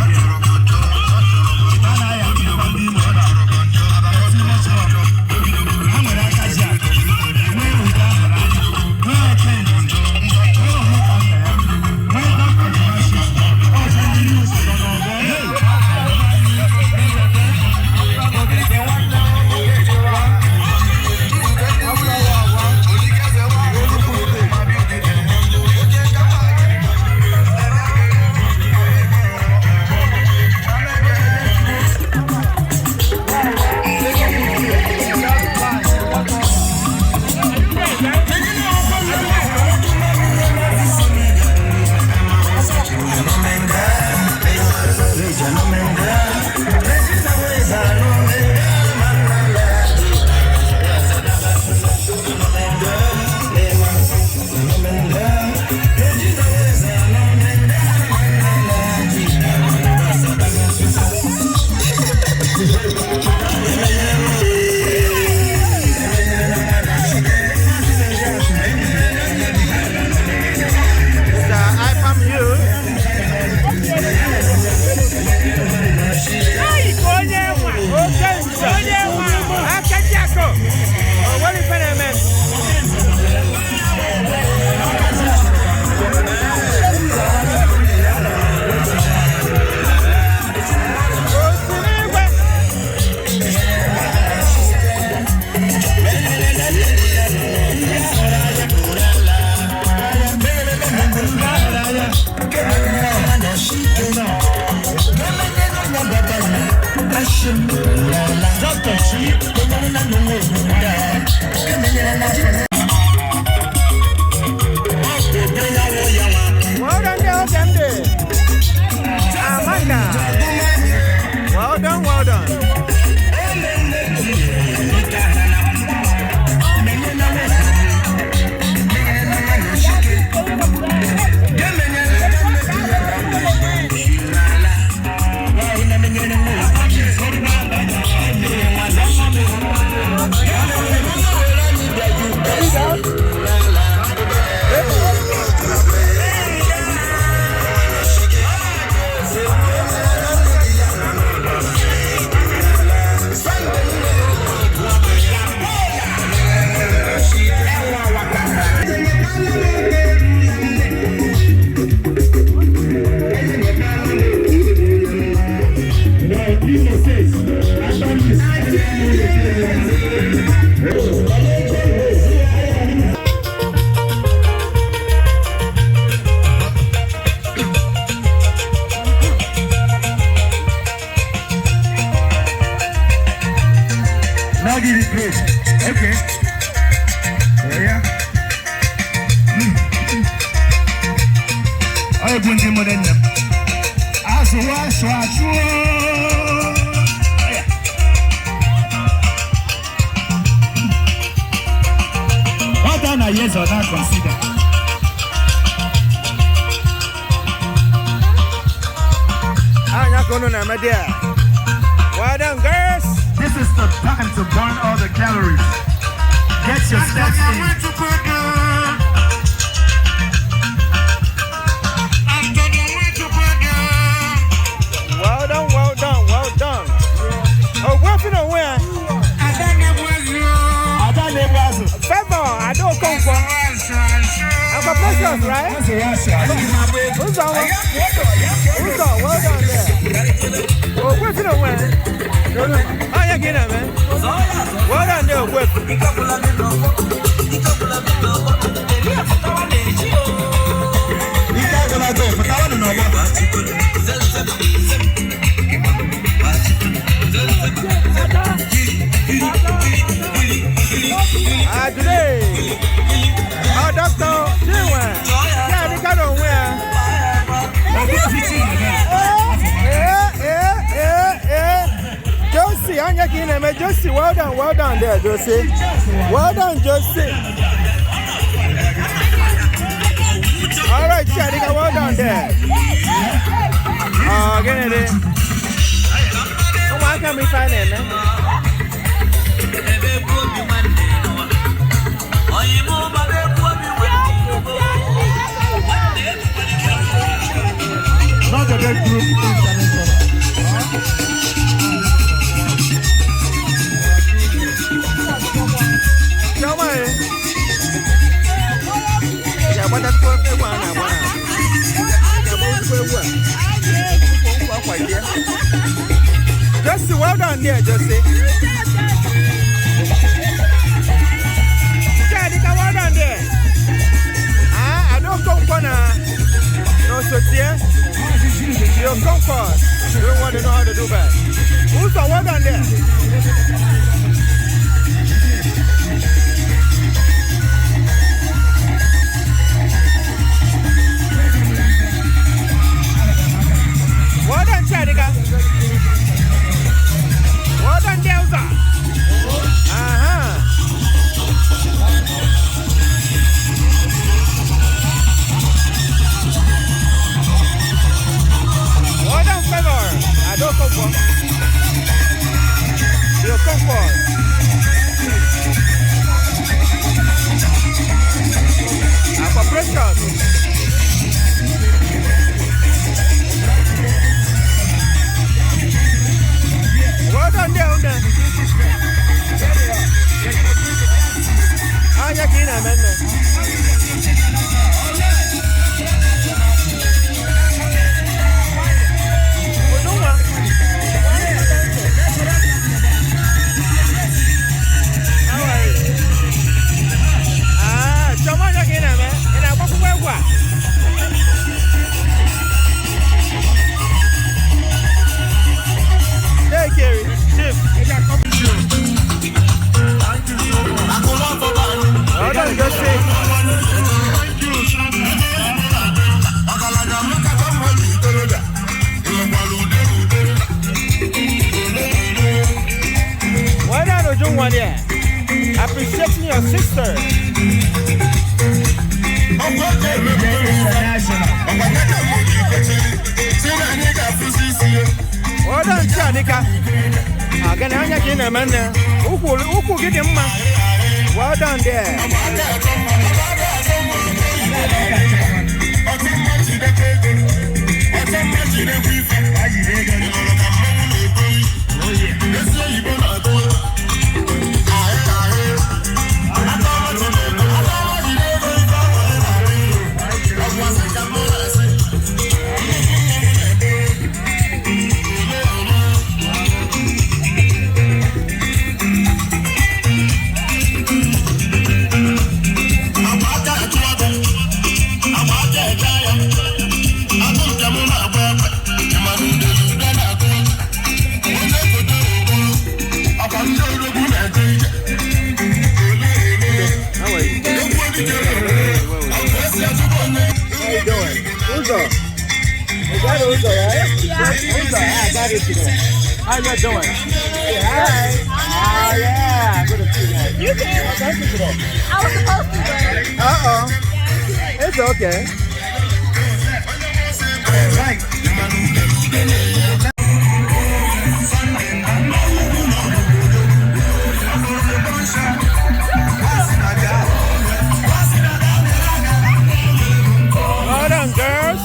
Well done. I'll give you plate. Okay. Yeah. I'm going to more than them. As what done a yes or not consider? Well done, girls. This is the time to burn all the calories. Get your steps in. Well done, well done, well done. Oh, weapon on where? Favor, I don't come for. I'm a precious, right? Who's on? Who's on? Well done there. Oh, weapon on where? Oh, yeah, get it, man. Well done there, weapon. Today, our doctor, yeah, they got on where? Josie, I'm making a Josie. Well done there, Josie. Well done, Josie. All right, Chadika, well done there. Oh, get it. Come on, can we find it, man? Not a bad group international. Come on. Yeah, but that's what they want. Josie, well done there, Josie. Jadika, well done there. I don't come for no soutien. You're comfort. You don't want to know how to do that. Who's the well done there? Well done, Chadika. Well done, Delta. Well done, Favor. I don't come for. You come for. I'm for precious. Well done down there. Ah, yeah, kina man. Ah, chama ya kina man. Ina kwa kwa. Hey, Kerry. Chief. Well done, Josie. Well done, Ojungwa there. Appreciating your sister. Well done, Chadika. Again, I'm getting a man there. Who get him? Well done there. at it today. How you doing? Hi. Oh, yeah. Good to see you. You can. Thank you today. I was supposed to, but... Uh-oh. It's okay. Right. Hold on, girls.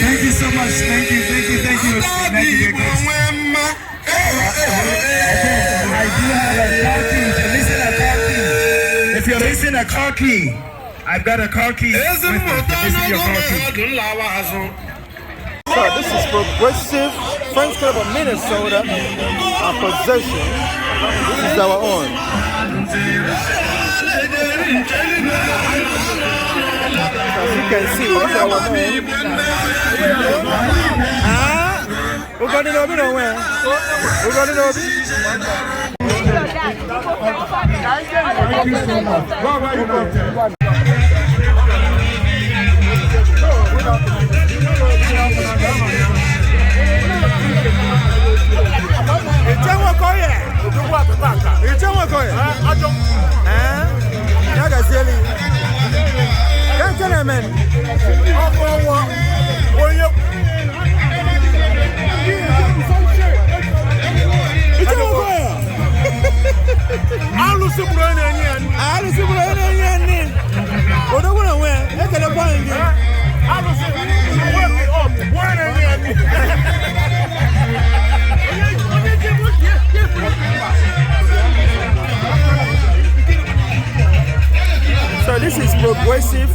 Thank you so much. Thank you. Thank you. I do have a car key. If you're missing a car key, I've got a car key. This is your car key. So this is Progressive Friends Club of Minnesota. Our possession. This is our own. As you can see, this is our own. We're going to know nowhere. We're going to know. So this is Progressive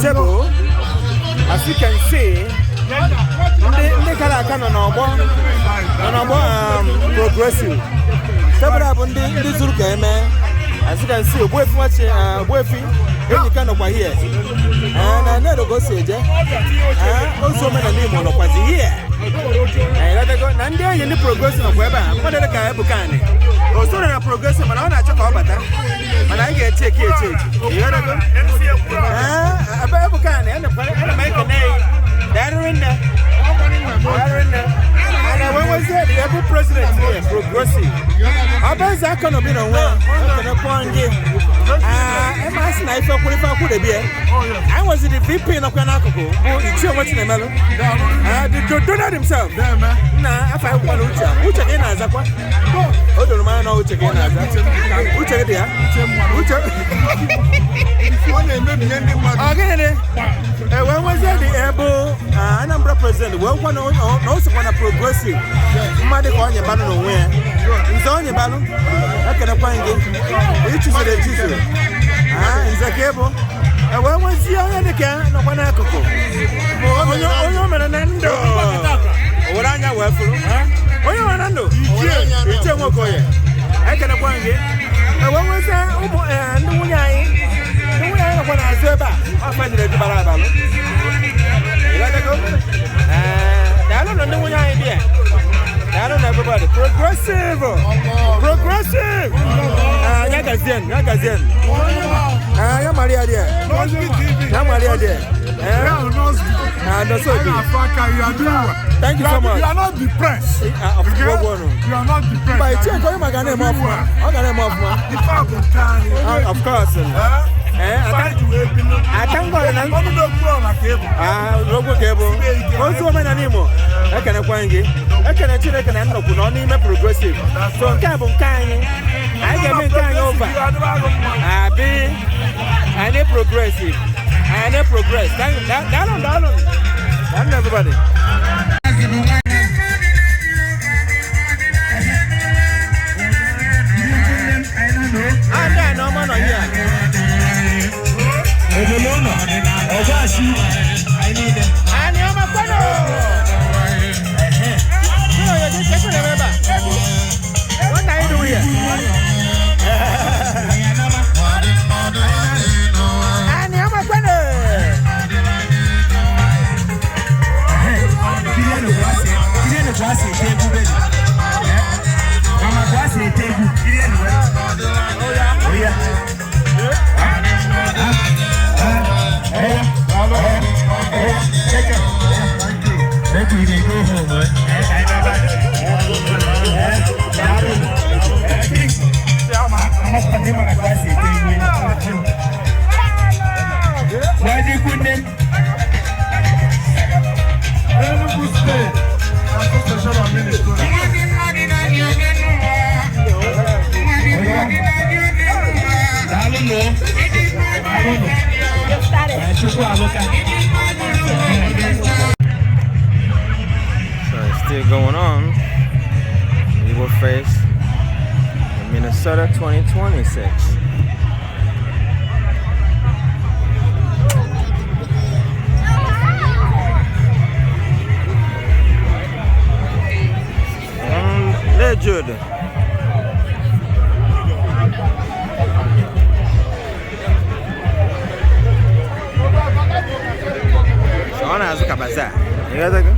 table. As you can see, they can Progressive. As you can see, boy, watching any kind of here. And I never go see it. Also, many name on here. And I go, Nandia, you need progressive of Weber. What did I have? Also, I'm progressive, but I'm not talking about that. And I get take it. You gotta go. About Buchanan and the make a name. That are in there. And when was that? The every president here, progressive. How about that? Can be no way. I'm asking if I could be. I was in the VP in Okanako. It's so much in the melon. The donor himself. Nah, if I want which again as a what? Oh, the man know which again as that. Which again? Again, when was that? The able Anambra president. Well, one also want a progressive. Mother on your balloon where? It's on your balloon. I can find it. Which is the Jesus. It's a cable. And when was the other can? No one I could go. Oh, you're Manando. What are you well for? Oh, you're Manando. It's a Mokoya. I can find it. And when was that? And the one I said about, I'll find it at the Barabalo. You gotta go. I don't know what idea. I don't know everybody. Progressive. Progressive. Yagazien. I'm Maria there. I'm Maria there. Thank you so much. You are not depressed. You are not depressed. But I check my name off. Of course. I thank God. Local cable. Most women anymore. I can acquaint you. I can actually progressive. So, Cabon Kanye. I can make time over. progressive. And they progress. Down, everybody. And then, no man here. I need it. And you're my friend. You're just taking a member. What are you doing here? And you're my friend. So it's still going on. Igbofest in Minnesota 2026. Legend. Ona azuka baza. Yaza ko?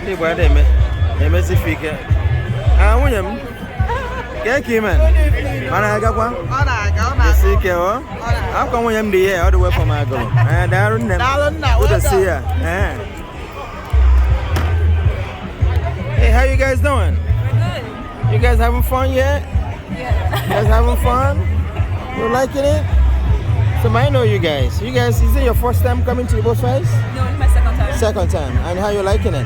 Ni bwa de me sifike. Nwunye m. Ke man. Mana aga kwa? Ona aga. Sike o. Akwa nwunye m dị here all the way from Agolo. Daru nne. Good to see ya. Hey, how you guys doing? We're good. You guys having fun yet? Yeah. You guys having fun? You liking it? So I know you guys. You guys, is it your first time coming to Igbofest? No, it's my second time. Second time. And how you liking it?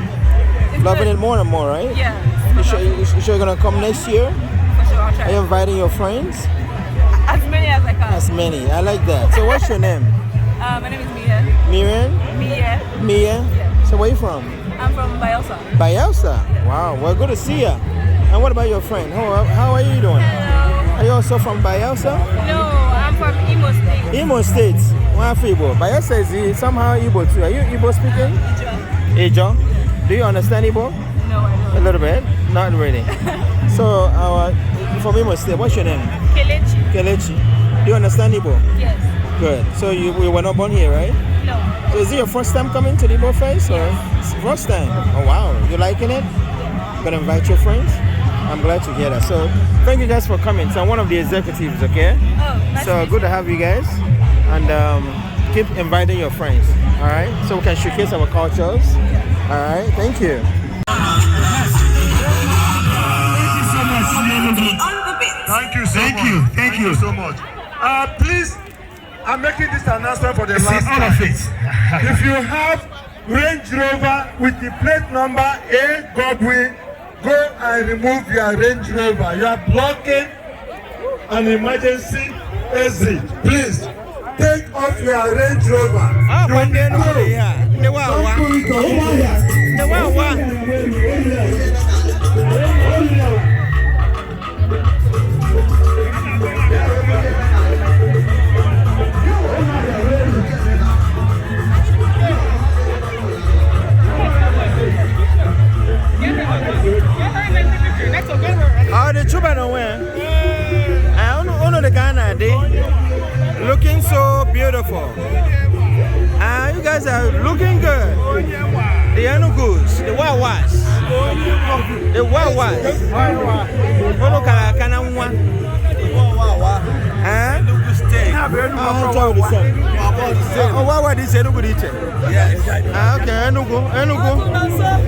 It's Loving good. it more and more, right? Yeah. You sure you're gonna come next year? For sure, I'll try. Are you inviting your friends? As many as I can. As many. I like that. So what's your name? My name is Mia. Miriam? Mia. Mia? Yeah. So where are you from? I'm from Bayelsa. Bayelsa? Wow. Well, good to see you. And what about your friend? How are you doing? Hello. Are you also from Bayelsa? No, I'm from Imo State. Imo State. One Igbo. Bayelsa is somehow Igbo too. Are you Igbo speaking? Ijo. Do you understand Igbo? No, I don't. A little bit? Not really. So, from Imo State, what's your name? Kelechi. Kelechi. Do you understand Igbo? Yes. Good. So you were not born here, right? No. So is it your first time coming to the Igbofest or first time? Oh wow, you liking it? Gonna invite your friends? I'm glad to hear that. So thank you guys for coming. So I'm one of the executives, okay? Oh, nice. So good to have you guys, and keep inviting your friends. All right, so we can showcase our cultures. All right, thank you. Thank you so much. Please, I'm making this announcement for the last time. If you have Range Rover with the plate number A Godwin, go and remove your Range Rover. You are blocking an emergency exit. Please take off your Range Rover. Oh, the children don't win. I don't know the Ghana day. Looking so beautiful. You guys are looking good. The Enugus, the Wawas. The Wawas. Ono kana one. Oh, Wawa this Enugu dite. Okay, Enugu.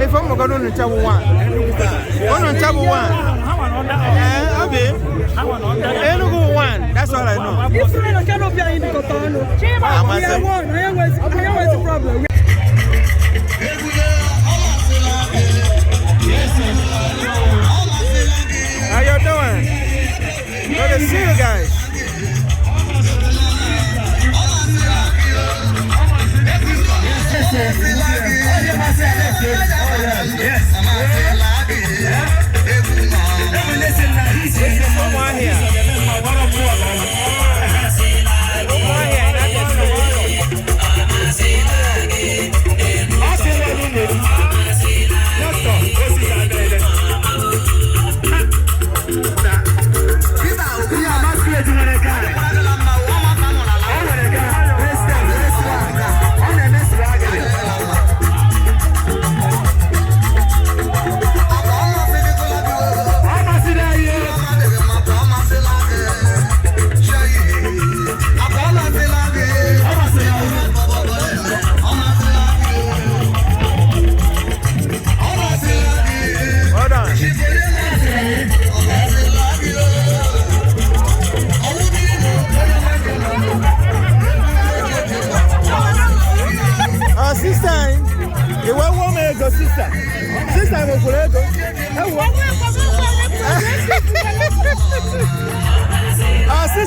If I'm going to tell one. Ono table one. Okay. Enugu one. That's all I know. If you cannot be in the Cotonou, I am the problem. How you doing? Good to see you guys.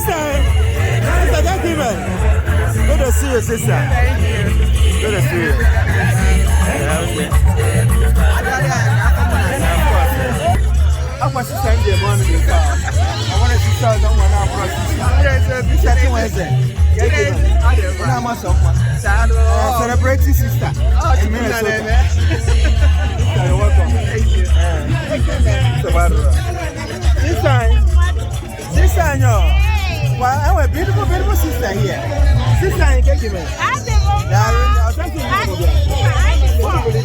Sister, thank you, man. Good to see you, sister. Thank you. Good to see you. Yeah, okay. I want to send you money. I want to see how someone else. Celebrate sister. In Minnesota. You're welcome. Thank you. Sister, well, I'm a beautiful sister here. Sister, you can't give me.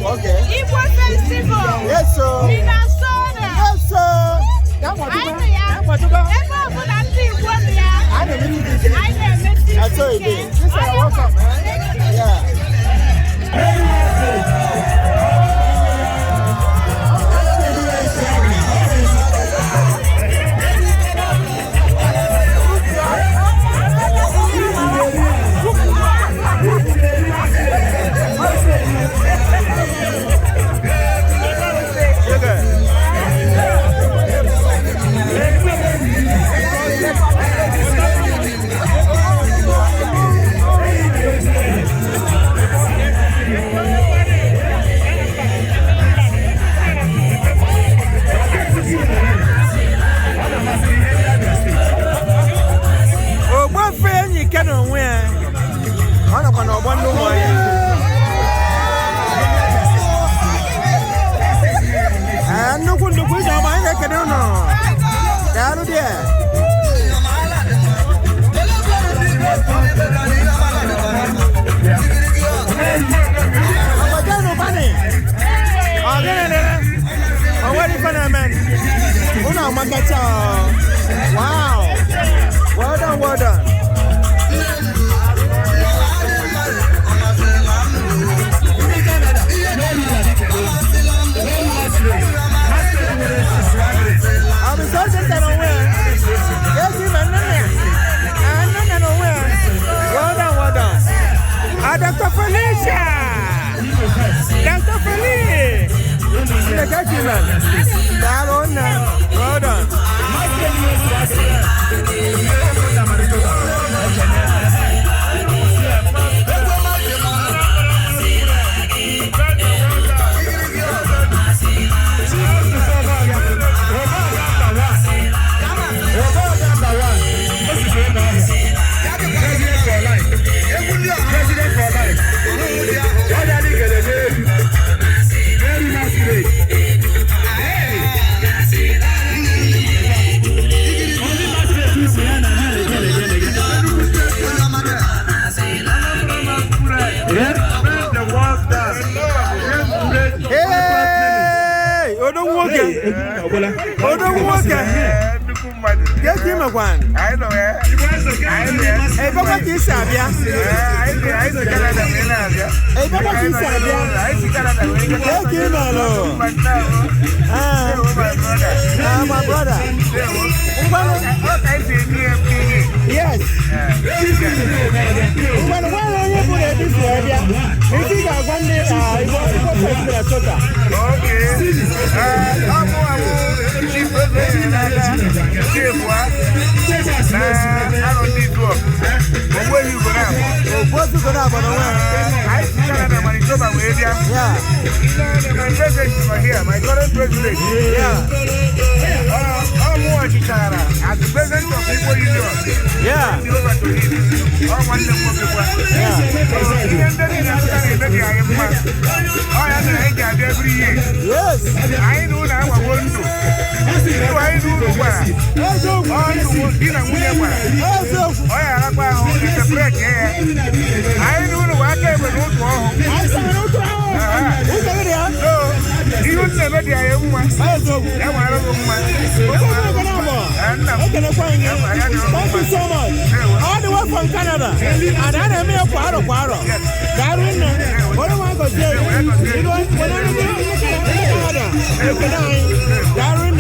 Okay. Igbofest people. Yes, sir. Minnesota. Yes, sir. That's all it is. Sister, welcome, man. Yeah. Wow. Well done, well done. I'm so just on where. Yes, even well done, well done. Dr. Felicia. Dr. Felicia. Well done. Get him a one. I know. Hey, Papa Kisabia. Hey, Papa Kisabia. Get him alone. My brother. Yes. Well, why are you putting this area? You think I want Minnesota. Okay. I don't need to. But where you going now? What's you going to happen? I see Canada, Manitoba, area. Yeah. My president is here, my current president. Yeah. I'm more Canada. As the president of Igbo Union. Yeah. I want them to people. Yeah. Every year. Yes. I know now I want to. I do the work. It's a break here. I know the work I will do. You never did. I am one. Thank you so much. All the way from Canada. And I am here for Quaro. Darwin, what do I go to say? You know, when I go to Canada, Darwin,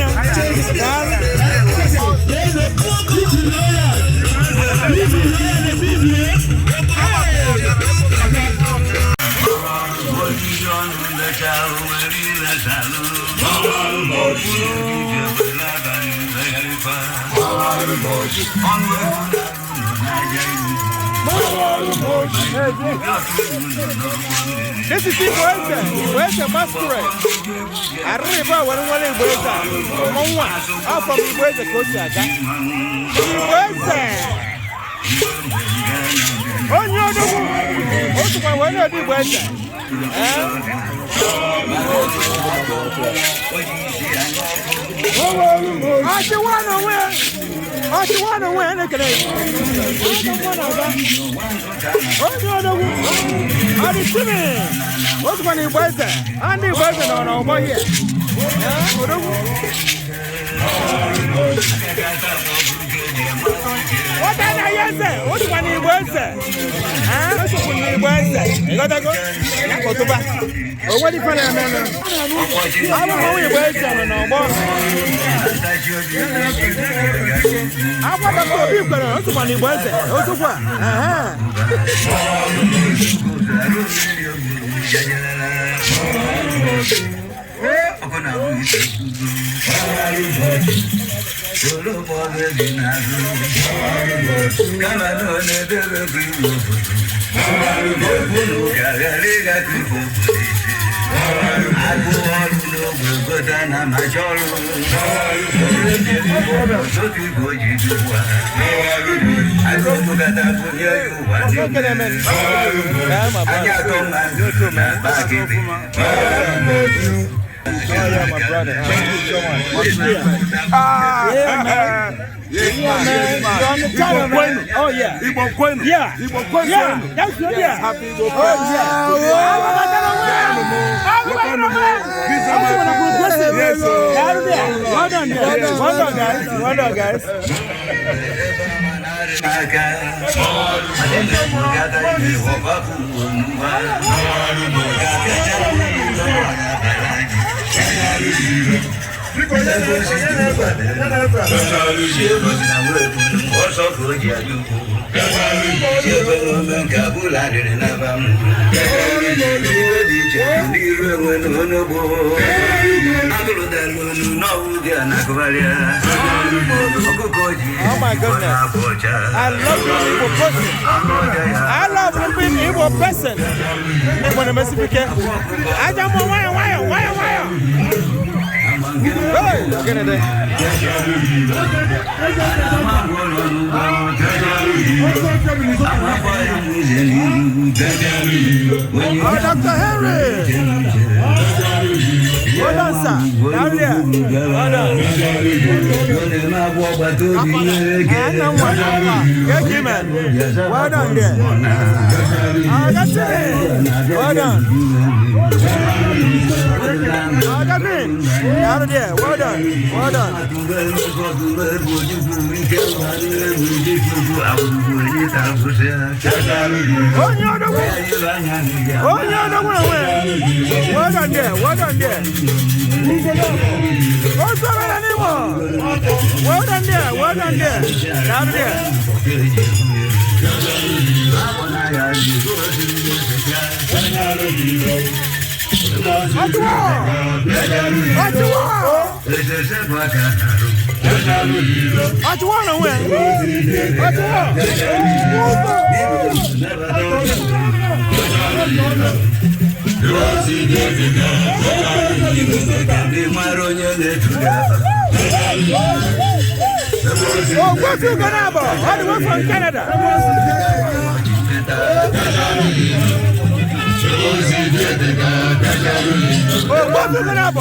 This is Igbofest masquerade. Arriba when one Igbofest. I'm from Igbofest Costa. Igbofest. Oh no! What's my one of Igbofest? I want to win. Look at it. Oh, no. How did you mean? What's when he was there? And he wasn't on over here. What did I say? What's when he was there? What's when he was there? You got to go? Go to back. Oh, what if I don't know where he was there no more. I want to go people. What's when he was there? What's what? Oh, yeah, my brother. Thank you so much. Yeah, man. Yeah, man. You're on the channel, man. Oh, yeah. Yeah. Yeah. That's good, yeah. Happy Igbofest. Oh, yeah. Well done, guys. Well done, guys. Oh my goodness. I love the Igbo person. I love the Igbo person. When I'm I don't know why. Hey, look at it. Oh, Dr. Henry. Well done, sir. Down there. Well done. Thank you, man. Well done there. Oh, that's it. Well done. Oh, that's it. Down there. Well done. Well done. Oh, you're the way. Well done there. Well done there. What's up anymore? Well done there. Well done there. Down there. Oh, what's you gonna have? All the way from Canada. Oh, what's you gonna have?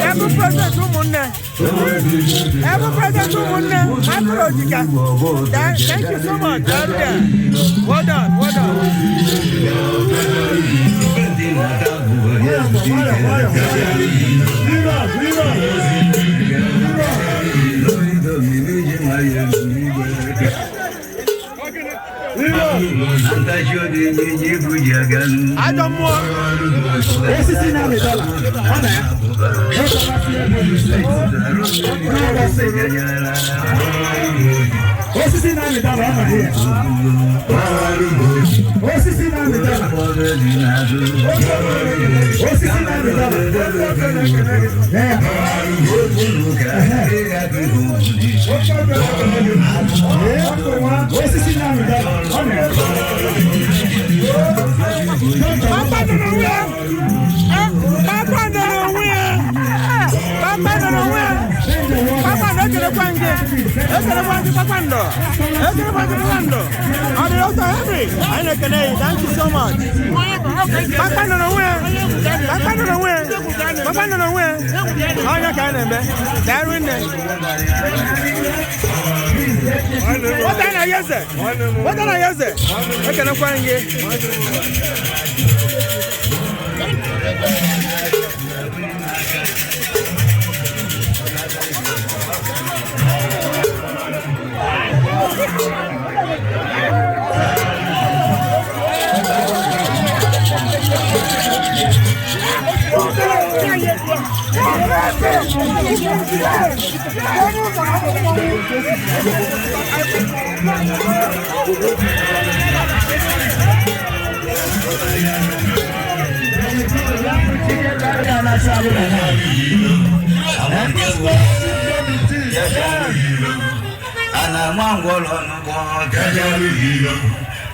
Every present thank you so much. Well done. I don't want. This is in Arizona. This is in Arizona. This is in Arizona. Thank you so much.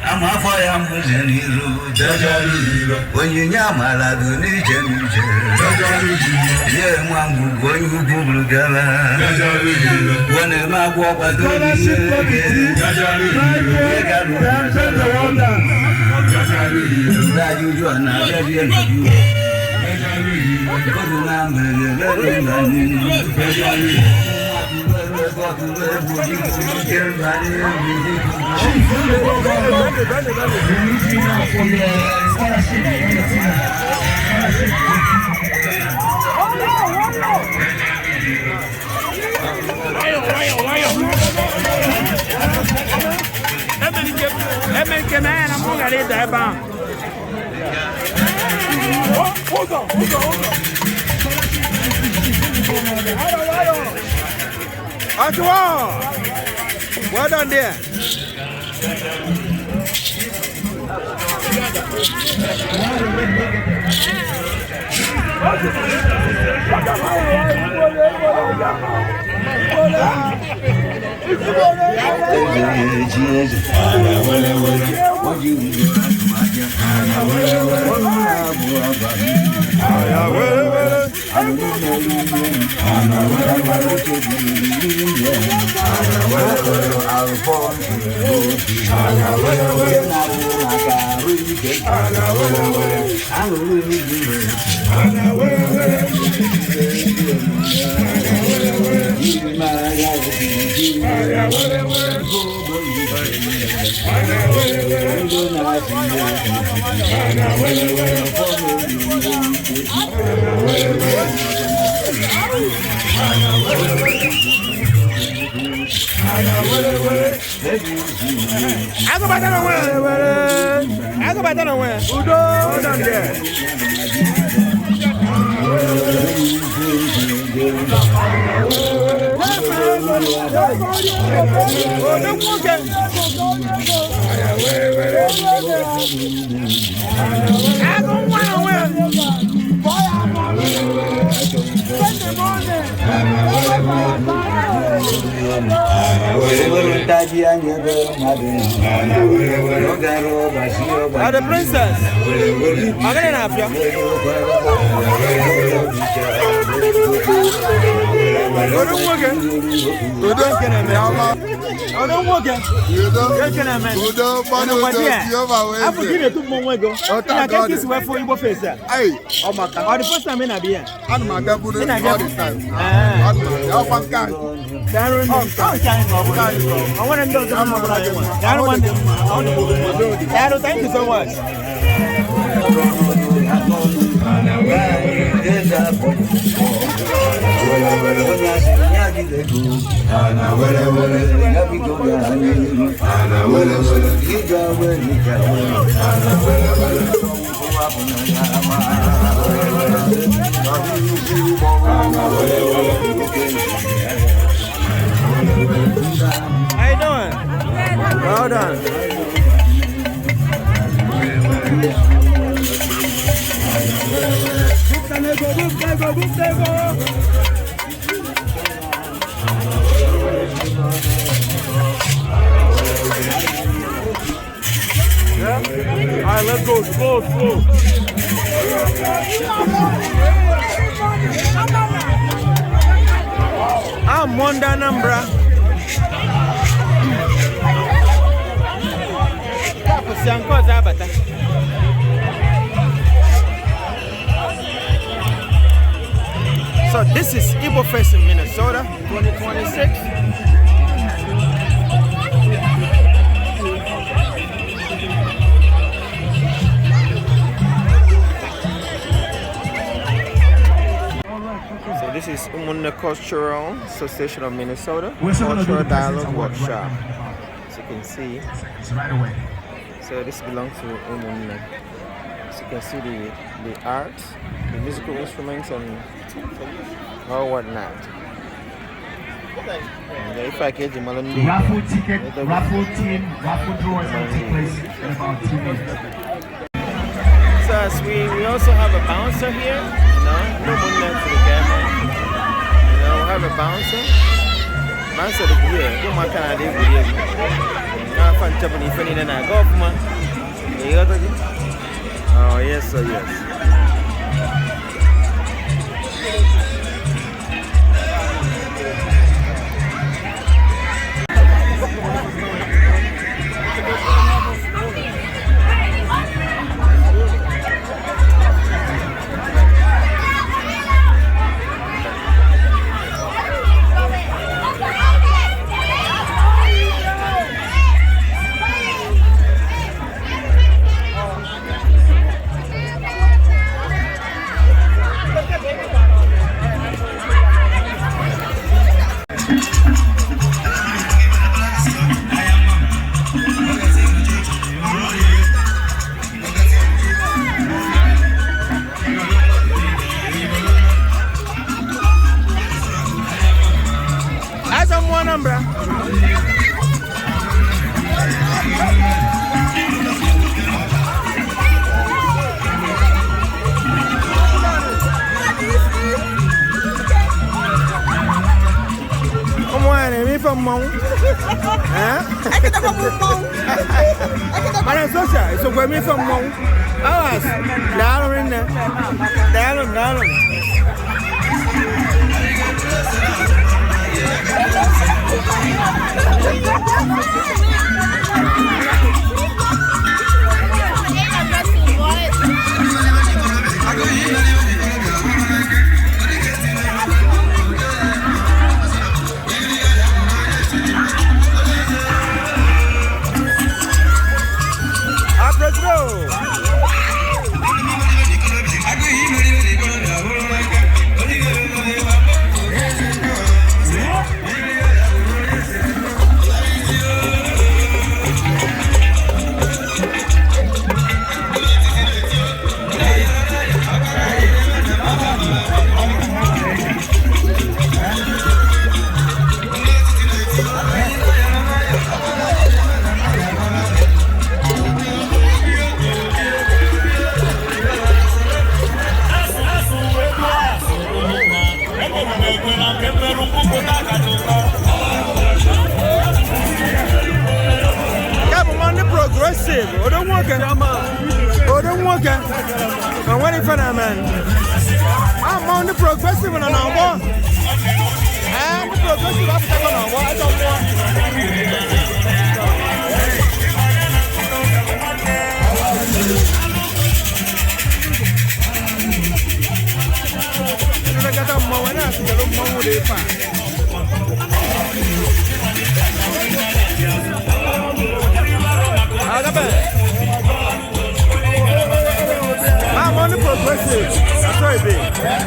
I'm a fire musician. When you nyamala do ni chemuje. Yeah, one when you go together. When a man walk a do Well done there. The princess. Thank you so much. How you doing? Well done. Yeah? Alright, let's go. Slow. I'm Monda Nambra. So this is Igbofest in Minnesota 2026. So this is Umunna Cultural Association of Minnesota Cultural Dialogue Workshop. As you can see, so this belongs to Umunna. As you can see the art, the musical instruments and all whatnot. Raffle ticket, raffle team, raffle drawers will take place in about 2 minutes. So as we also have a bouncer here, no movement to the camera. We have a bouncer. Bouncer the gear. Go my kind of day with you. Now I'm jumping if any then I go for man. You got it? Oh yes, so yes. I'm on the progressive and I'm on. I'm the progressive after I don't I'm on the progressive. progressive. That's how it be.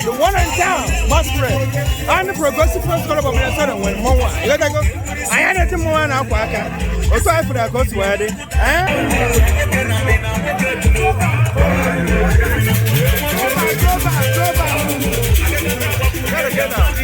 The one in town, Masquerade, and the progressive first club of Minnesota when Moa. You gotta go. I had it to Moa now, Quaka. Or try for that coast wedding. Gotta get out.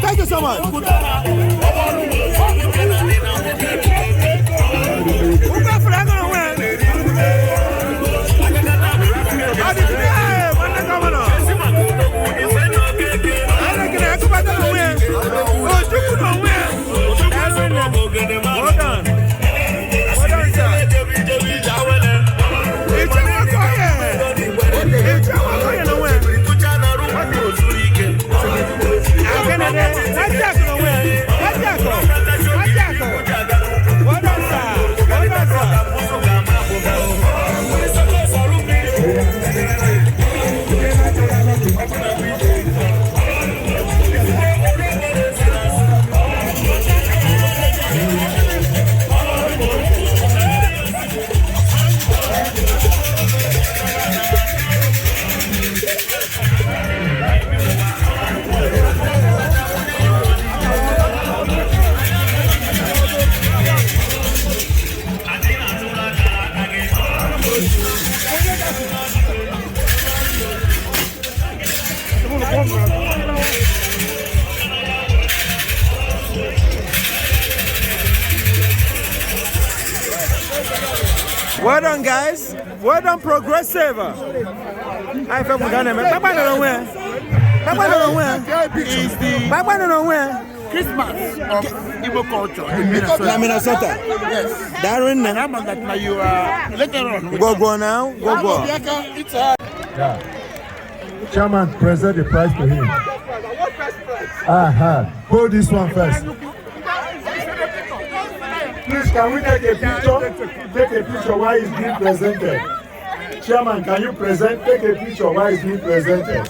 Thank you so much. Well done, guys. Well done, progressive. I feel we're gonna make Christmas of Igbo culture in Minnesota. Minnesota. Yes. Darren, that you are later on. Go now. Go. Yeah. Chairman, present the prize to him. Hold this one first. Please, can we take a picture? Take a picture while it's being presented. Chairman, can you take a picture while it's being presented?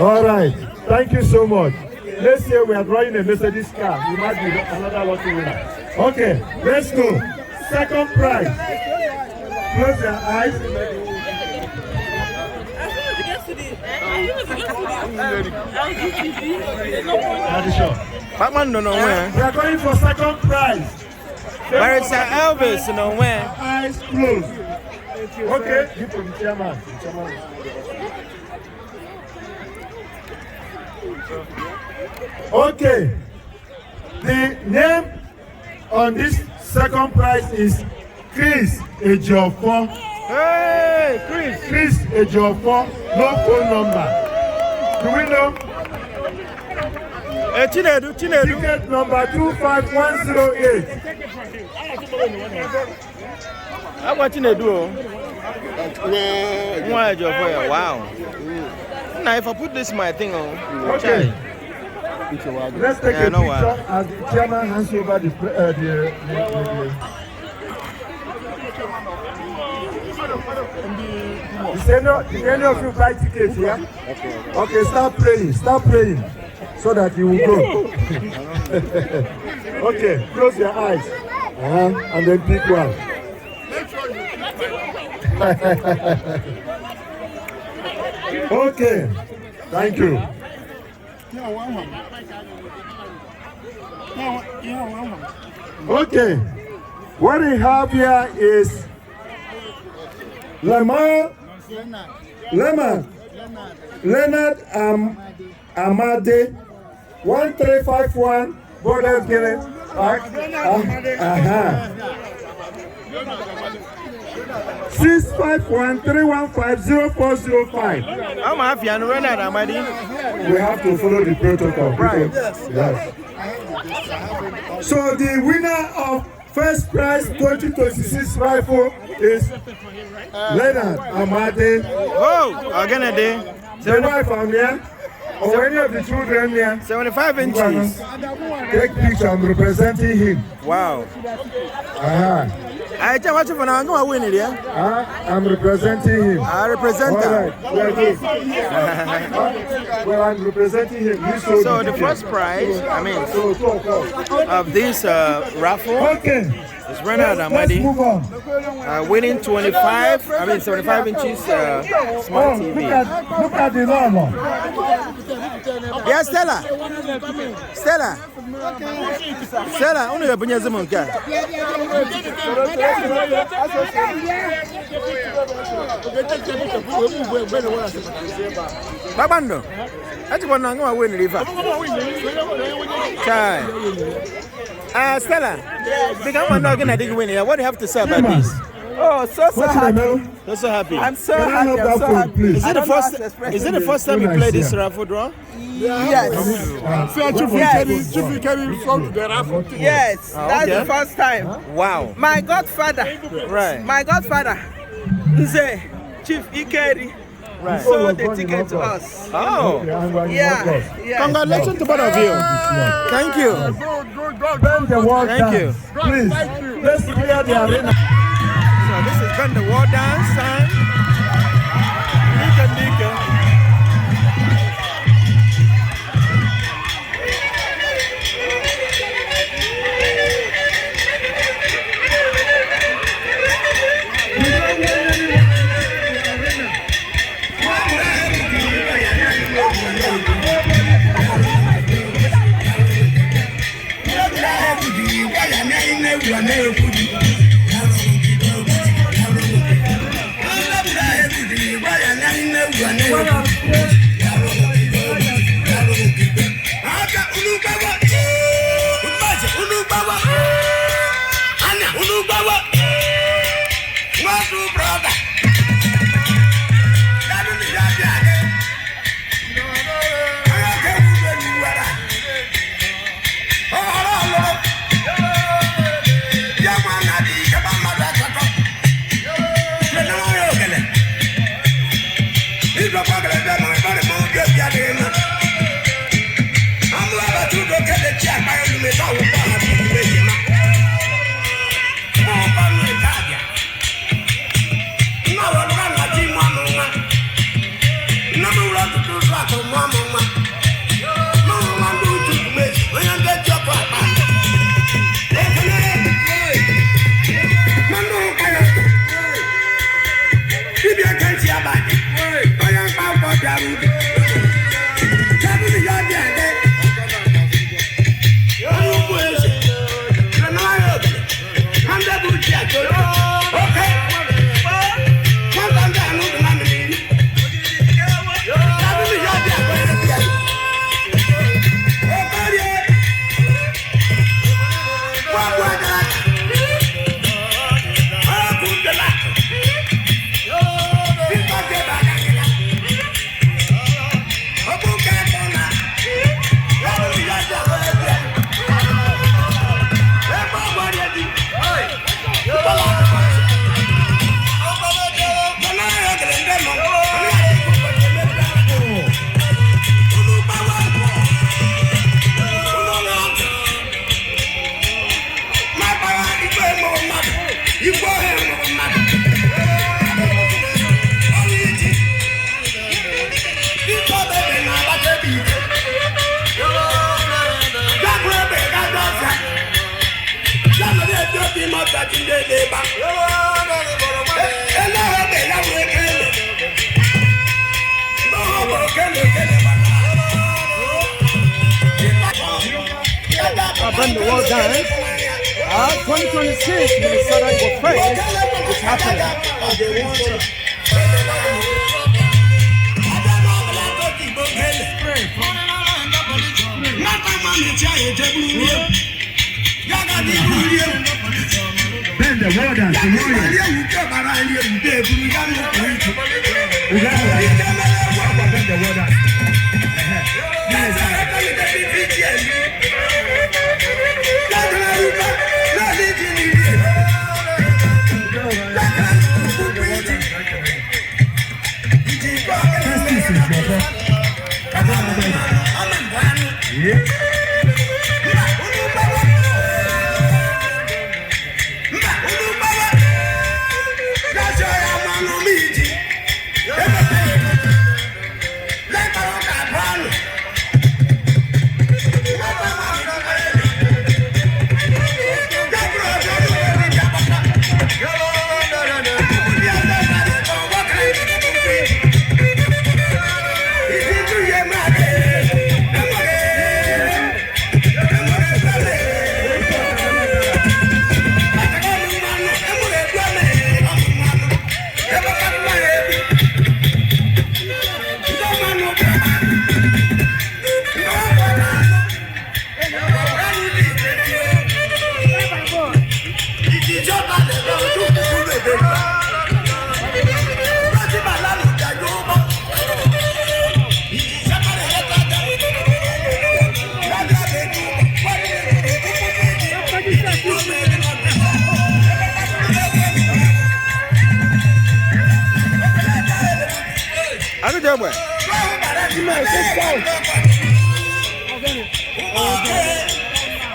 All right. Thank you so much. Next year we are drawing a Mercedes car. You might be another lucky winner. Okay, let's go. Second prize. Close your eyes. Batman don't know when. We are going for second prize. Barrister Elvis don't know when. Eyes closed. Okay, give to the chairman. Okay. The name on this second prize is Chris Ejiofor. Hey, Chris Ejiofor. No phone number. Do we know? Chinedu. Ticket number 25108. How about Chinedu? Wow. Now if I put this my thing on. Okay. Let's take a picture as the chairman hands over the Is any of you buy tickets here? Okay, start praying, so that you will go. Okay, close your eyes, and then pick one. Okay, thank you. Okay, what we have here is Leonard Amade 1351 Border Guinea Park. 651-315-0405. I'm happy and Leonard Amade. We have to follow the protocol. Right. Yes. So the winner of first prize 2026 rifle is Leonard Amade. Oh, again a day. The wife on there, or any of the children here. 75 inches. Take picture. I'm representing him. Wow. I tell what you for now. I'm going to win it, yeah? I'm representing him. I represent him. Well, I'm representing him. So the first prize, I mean, of this raffle is Leonard Amade, winning 75 inches smart TV. Look at the law. Yeah, Stella, only a bunyazimun car. Babando, that's one I'm going to win river. Stella, because I'm not going to win here. What do you have to say about this? Oh, so happy. You're so happy. I'm so happy. Is it the first time you play this raffle draw? Yes. Yes, that's the first time. Wow. My godfather, Nze, Chief ICHIE, sold the ticket to us. Oh. Yeah. Congratulations to both of you. Thank you. Thank you. Please, let's clear the arena. So this has been the war dance time. Nika. Bring the world down. 2026 Minnesota Igbofest is happening. Bend the world down.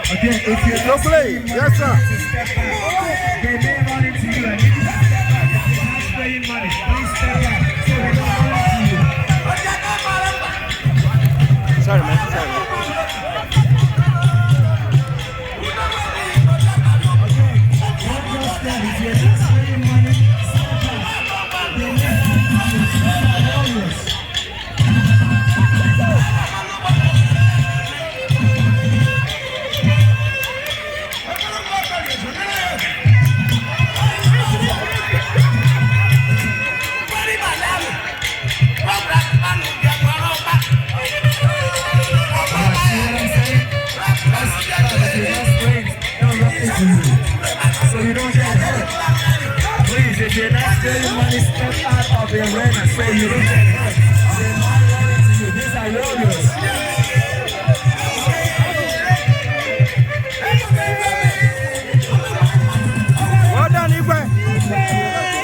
Okay, if you don't play, yes sir. They may run into you and you just step back. You're paying money. Don't step back. So they don't run into you. Sorry man, sorry man. If you're just paying money, step back. They may run into you. So you don't get hurt. Please, if you're not spending money, step out of the arena so you don't get hurt. They're not running to you. These are warriors. Well done, Igwe.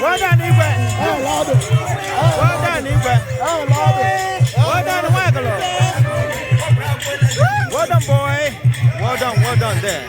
Well done, Igwe. Well done, Igwe. Well done, Wagalo. Well done, boy. Well done there.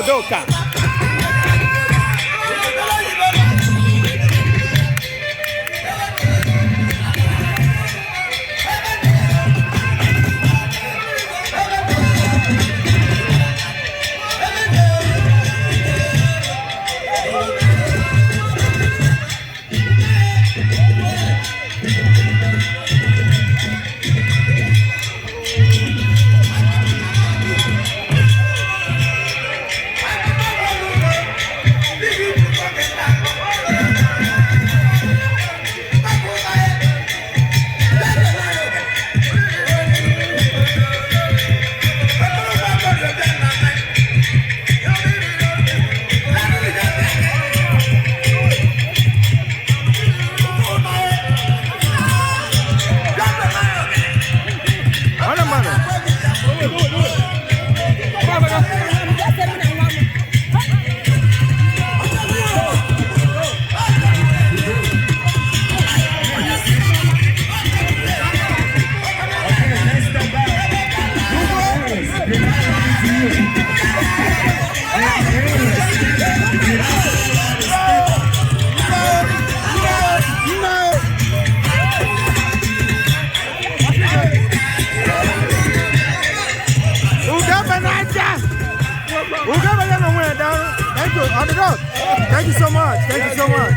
Doka. Thank you, underdog. Thank you so much. Thank you so much.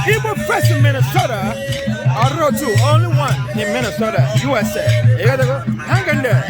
Igbofest in Minnesota. I wrote two, only one in Minnesota, USA. You gotta go. Hang in there.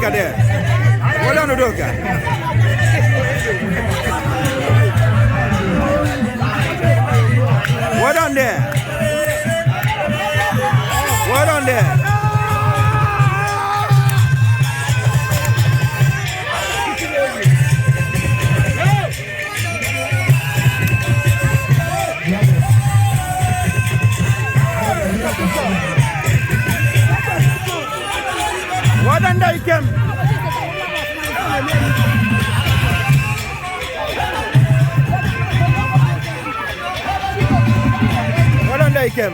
There. What on the door, guy? What on there? What on there? What on there, you can? What on there, you can?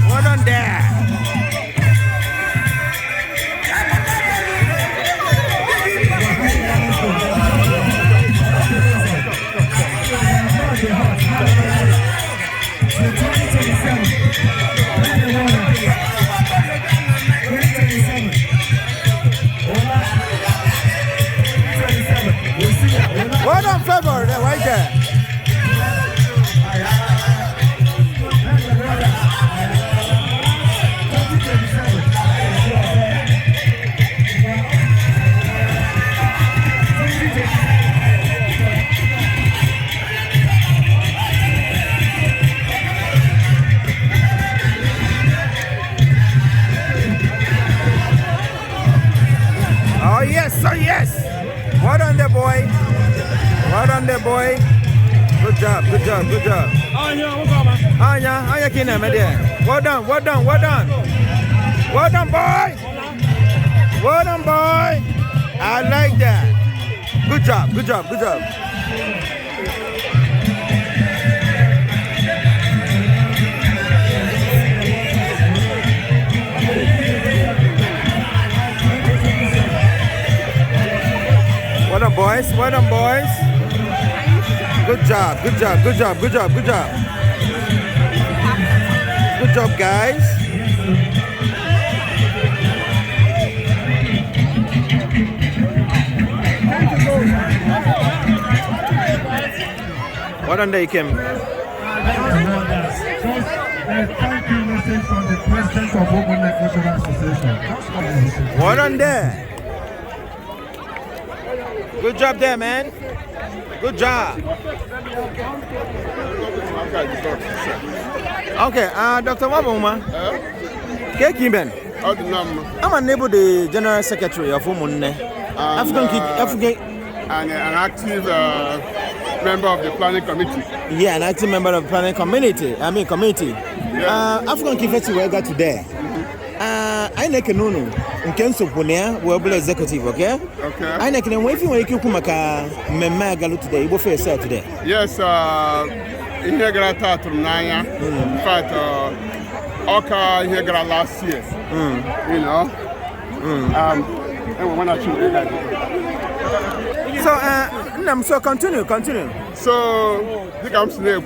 What on there? What on favor there, right there? Oh yes, oh yes. What on there, boy? What on there, boy? Good job, good job, good job. Anya, kina me there. Well done, well done, well done. Well done, boy. Well done, boy. I like that. Good job, good job, good job. Well done, boys. Well done, boys. Good job, good job, good job, good job, good job. Good job, guys. Well done, there, Kim. Thank you message from the President of Open Neck National Association. Well done there. Good job there, man. Good job. Okay, Dr. Waboma. Kekiben. I'm a neighbor, the General Secretary of Umunne. African and an active member of the planning committee. Yeah, an active member of the planning committee. Yeah. African Kifeti Wega today. I na kenunu nke nsopone we bl executive, okay? Okay. I na kenen we fi we iku maka mmemme agalu today, Igbofest today. Yes, ihe gara tatum n'anya. In fact, Oka ihe gara last year. You know. And when I choose that. So continue. So the comes to the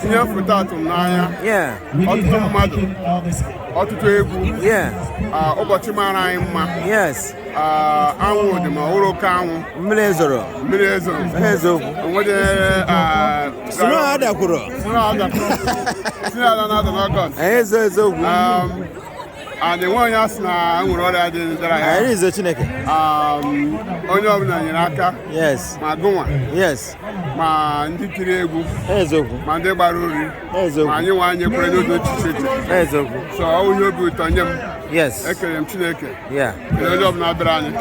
here for tatum n'anya. Yeah. Ọtụtụ mmadụ. Ọtụtụ egwu. Yeah. Ụbọchị mara anyị mma. Yes. Anwụ dị ma ọhụrụ ka anwụ. Mmiri ezoro. Onwede Sino adakwuru. Sino ada n'August. Ezo. And the one asị na nwere ọrịa dị ndara ya. Anyị izo Chineke. Onye ọbụla nyere aka. Yes. Ma gụnwa. Yes. Ma ndị tiri egwu. Eziokwu. Ma ndị gbara ori. Eziokwu. Ma anyị nwa anyị kwere n'oge echiche. Eziokwu. So ọ ihe obi ụtọ nye m. Yes. Ekele m Chineke. Yeah. Onye ọbụla bịara anyị.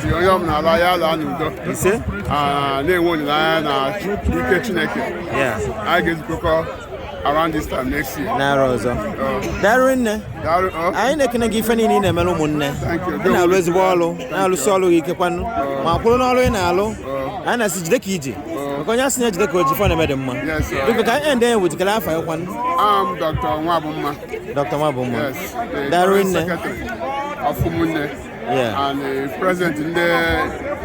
Si onye ọbụla ala ya ala n'udo. Ise. Na-enwe olileanya na ike Chineke. Yeah. Anyị ga-ezukọkọ around this time next year. Narozo. Darwin. I na-ekene gị ife niile ị na-emere ụmụnne. Ị na-alụ ezigbo ọlụ, na-alụsị ọlụ gị ike kwanụ. Ma kwụrụ n'ọlụ ị na-alụ, a na-asị jide ka ije. Maka onye asị na jide ka o ji fọ na-eme dị mma. Biko ka anyị ndị wetikere afọ ya kwanụ. I'm Dr. Nwabumma. Dr. Nwabumma. Yes. Darwin. Secretary of Umunne. Yeah. And president in the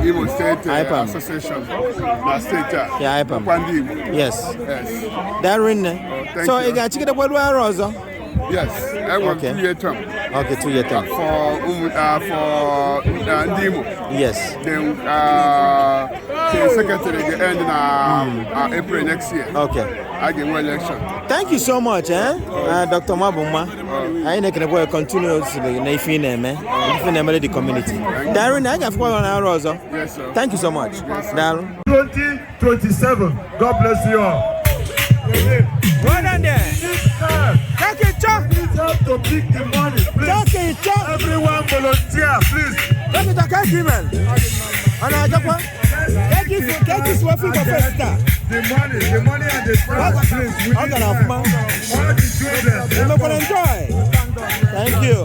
Igbo State Association. Yeah, IPAM. Yes. Yes. Darwin. So you got to get a word also? Yes. I want 2-year term. Okay, 2-year term. For Ndimo. Yes. Then the secretary the end in April next year. Okay. I get one election. Thank you so much, Dr. Mabuma. I need to continue to the community. Darren, I got one hour also. Yes, sir. Thank you so much. Yes, Darren. 2027. God bless you all. Well done there. Take it, Chuck. Please help to pick the money, please. Take it, Chuck. Everyone volunteer, please. Take it, Chuck, man. And I just want get this waffle for first start. The money and the prize, please. I'm gonna have man. All the children. You're not gonna enjoy. Thank you.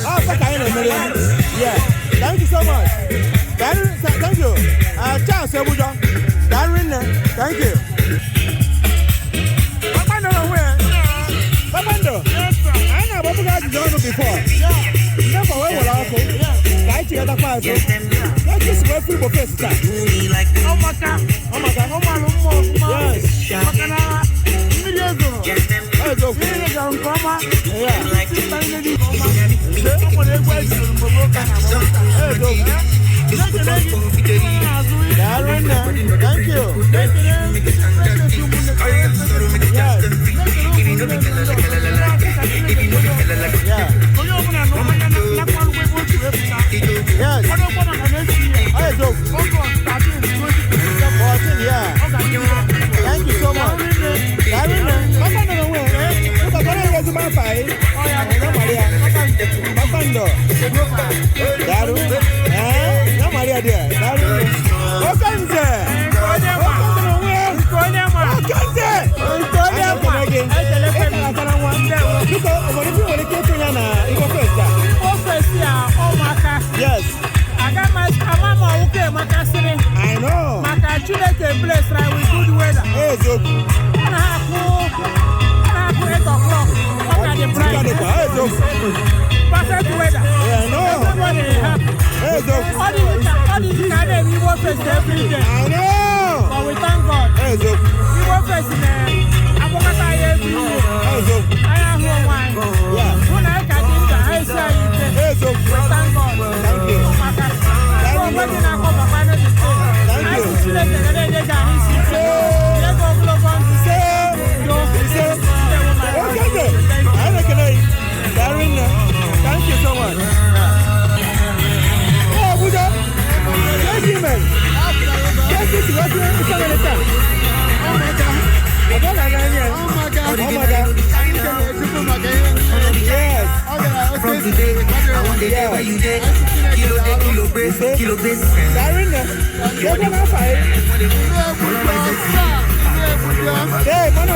Oh, yeah. Thank you so much. Darren, thank you. Charles, Darren, thank you. Papando, I know what you guys done before. Never where we're also. Right here, the class. Let's just go through the first time. Oh my God. Darren, thank you. Thank you so much. Yes. I know. Place right with good weather. Hey, so. 8 o'clock. Look at the bright. Perfect weather. Yeah, I know. Everybody happy. Hey, so. All these kind of Igbofest every day. I know. But we thank God. Hey, so. Igbofest in Abokata every year. Hey, so. I have no wine. Yeah. When I can do that, I say hey, so. we thank God. Thank you. Thank you so much. Oh, Buddha. Thank you, man. Thank you. Oh my God. Yes. From today, I want the day where you did. Kilo base. Darren, you're gonna fight. Hey, man,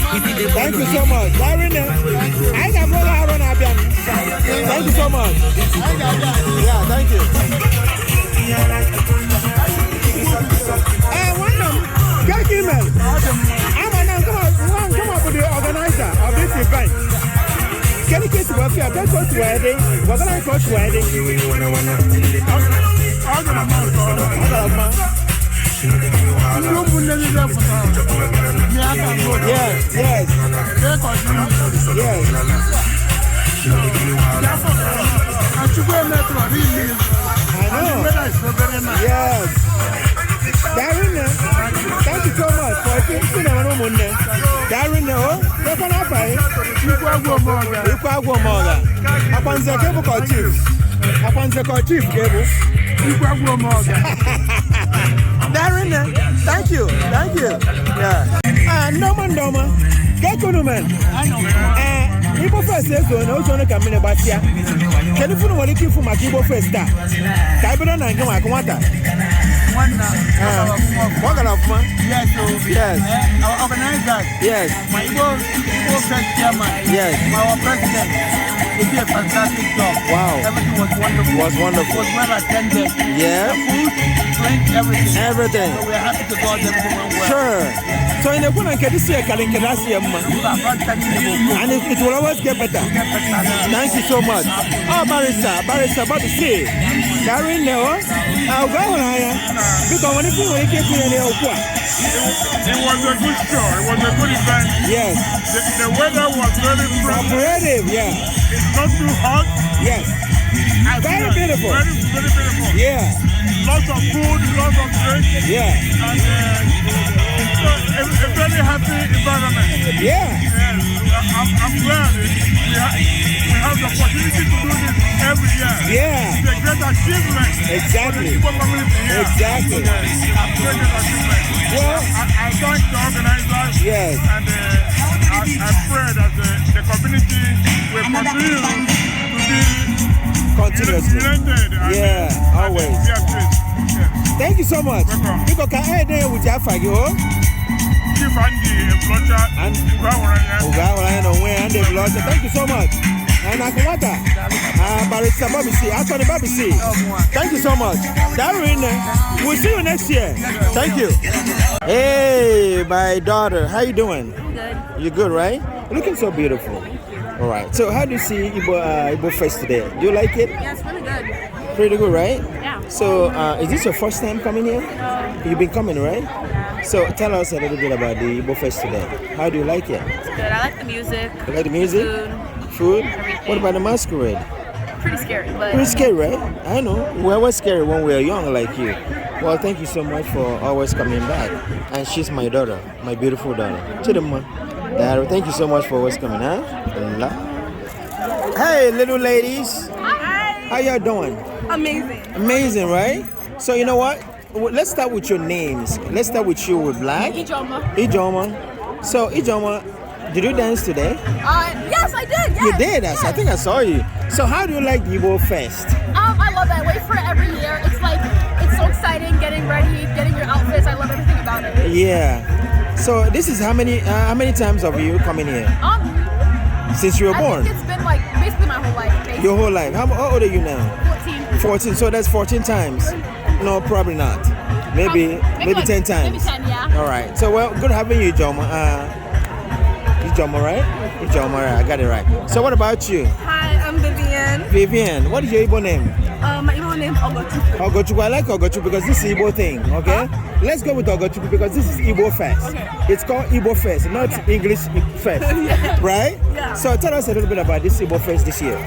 Thank you so much. Thank you so much. Yeah, thank you. One get email. Come up with the organizer of this event. Can you get to work here? Let's go to wedding. We're going to go to wedding. Yes, yes. Yes. I know. Yes. Darren, thank you so much for taking on Monday. Darren, that's an offer. Equal Moga. Upon the cable called Chief. Upon the call Chief cable. Equal Moga. Darren, thank you. Thank you. Yeah. Norman Doma. Get on, man. Igbofest is going to come in about here. Can you find what you can for my Igbofest? Kaibon and Kamata. What kind of man? Yes. Yes. Our organizer. Yes. My Igbofest chairman. Yes. Our president. He did a fantastic job. Wow. Everything was wonderful. Was wonderful. It was well attended. Yeah. The food, drink, everything. Everything. So we're happy to God everything went well. Sure. So in the one can see a calendar and it will always get better. Thank you so much. Oh, Barrister, about to say, Darren, I'll go on here because when you get to the it was a good show. It was a good event. Yes. The weather was very creative. Yeah. It's not too hot. Yes. Very beautiful. Very beautiful. Yeah. Lots of food, lots of drink. Yeah. And so a very happy environment. Yeah. I'm glad we have the opportunity to do this every year. Yeah. It's a great achievement. Exactly. For the Igbo community here. Exactly. Yes. Great achievement. Well, I thank the organizers. Yes. And I pray that the community will continue to be continuously. United. Yeah, always. Thank you so much. Because can I do with your fag, Chief and the Blotcha. Thank you so much. And Akumata, Barrister Bobby C. Anthony Bobby C. Thank you so much. Darren, we'll see you next year. Thank you. Hey, my daughter, how you doing? I'm good. You're good, right? You're looking so beautiful. All right. So, how do you see Igbofest today? Do you like it? Yeah, it's really good. Pretty good, right? Yeah. So, is this your first time coming here? You've been coming, right? Yeah. So, tell us a little bit about the Igbofest today. How do you like it? It's good. I like the music. You like the music? Food. What about the masquerade? Pretty scary, but... Pretty scary, right? I know. We always scary when we're young like you. Well, thank you so much for always coming back. And she's my daughter, my beautiful daughter. Chidima. Thank you so much for always coming, huh? Hey, little ladies. Hi. How y'all doing? Amazing. Amazing, right? So, you know what? Let's start with your names. Let's start with you with Black. Ijoma. So, Ijoma, did you dance today? Yes, I did. Yes. You did? Yes. I think I saw you. So, how do you like Igbofest? I love it. I wait for it every year. It's like, it's so exciting getting ready, getting your outfits. I love everything about it. Yeah. So, this is how many times have you coming here? Since you were born? I think it's been like basically my whole life. Basically. Your whole life. How old are you now? 14. So that's 14 times. No, probably not. Maybe like 10 times. Maybe 10, yeah. All right. So, well, good having you, Ijoma. Ijoma, right? Ijoma, right. I got it right. So, what about you? Hi, I'm Vivian. Vivian. What is your Igbo name? My Igbo name is Ogochukwu. Ogochukwu. I like Ogochukwu because this is Igbo thing, okay? Let's go with Ogochukwu because this is Igbofest. Okay. It's called Igbofest, not English Fest, Yeah. Right? Yeah. So tell us a little bit about this Igbofest this year.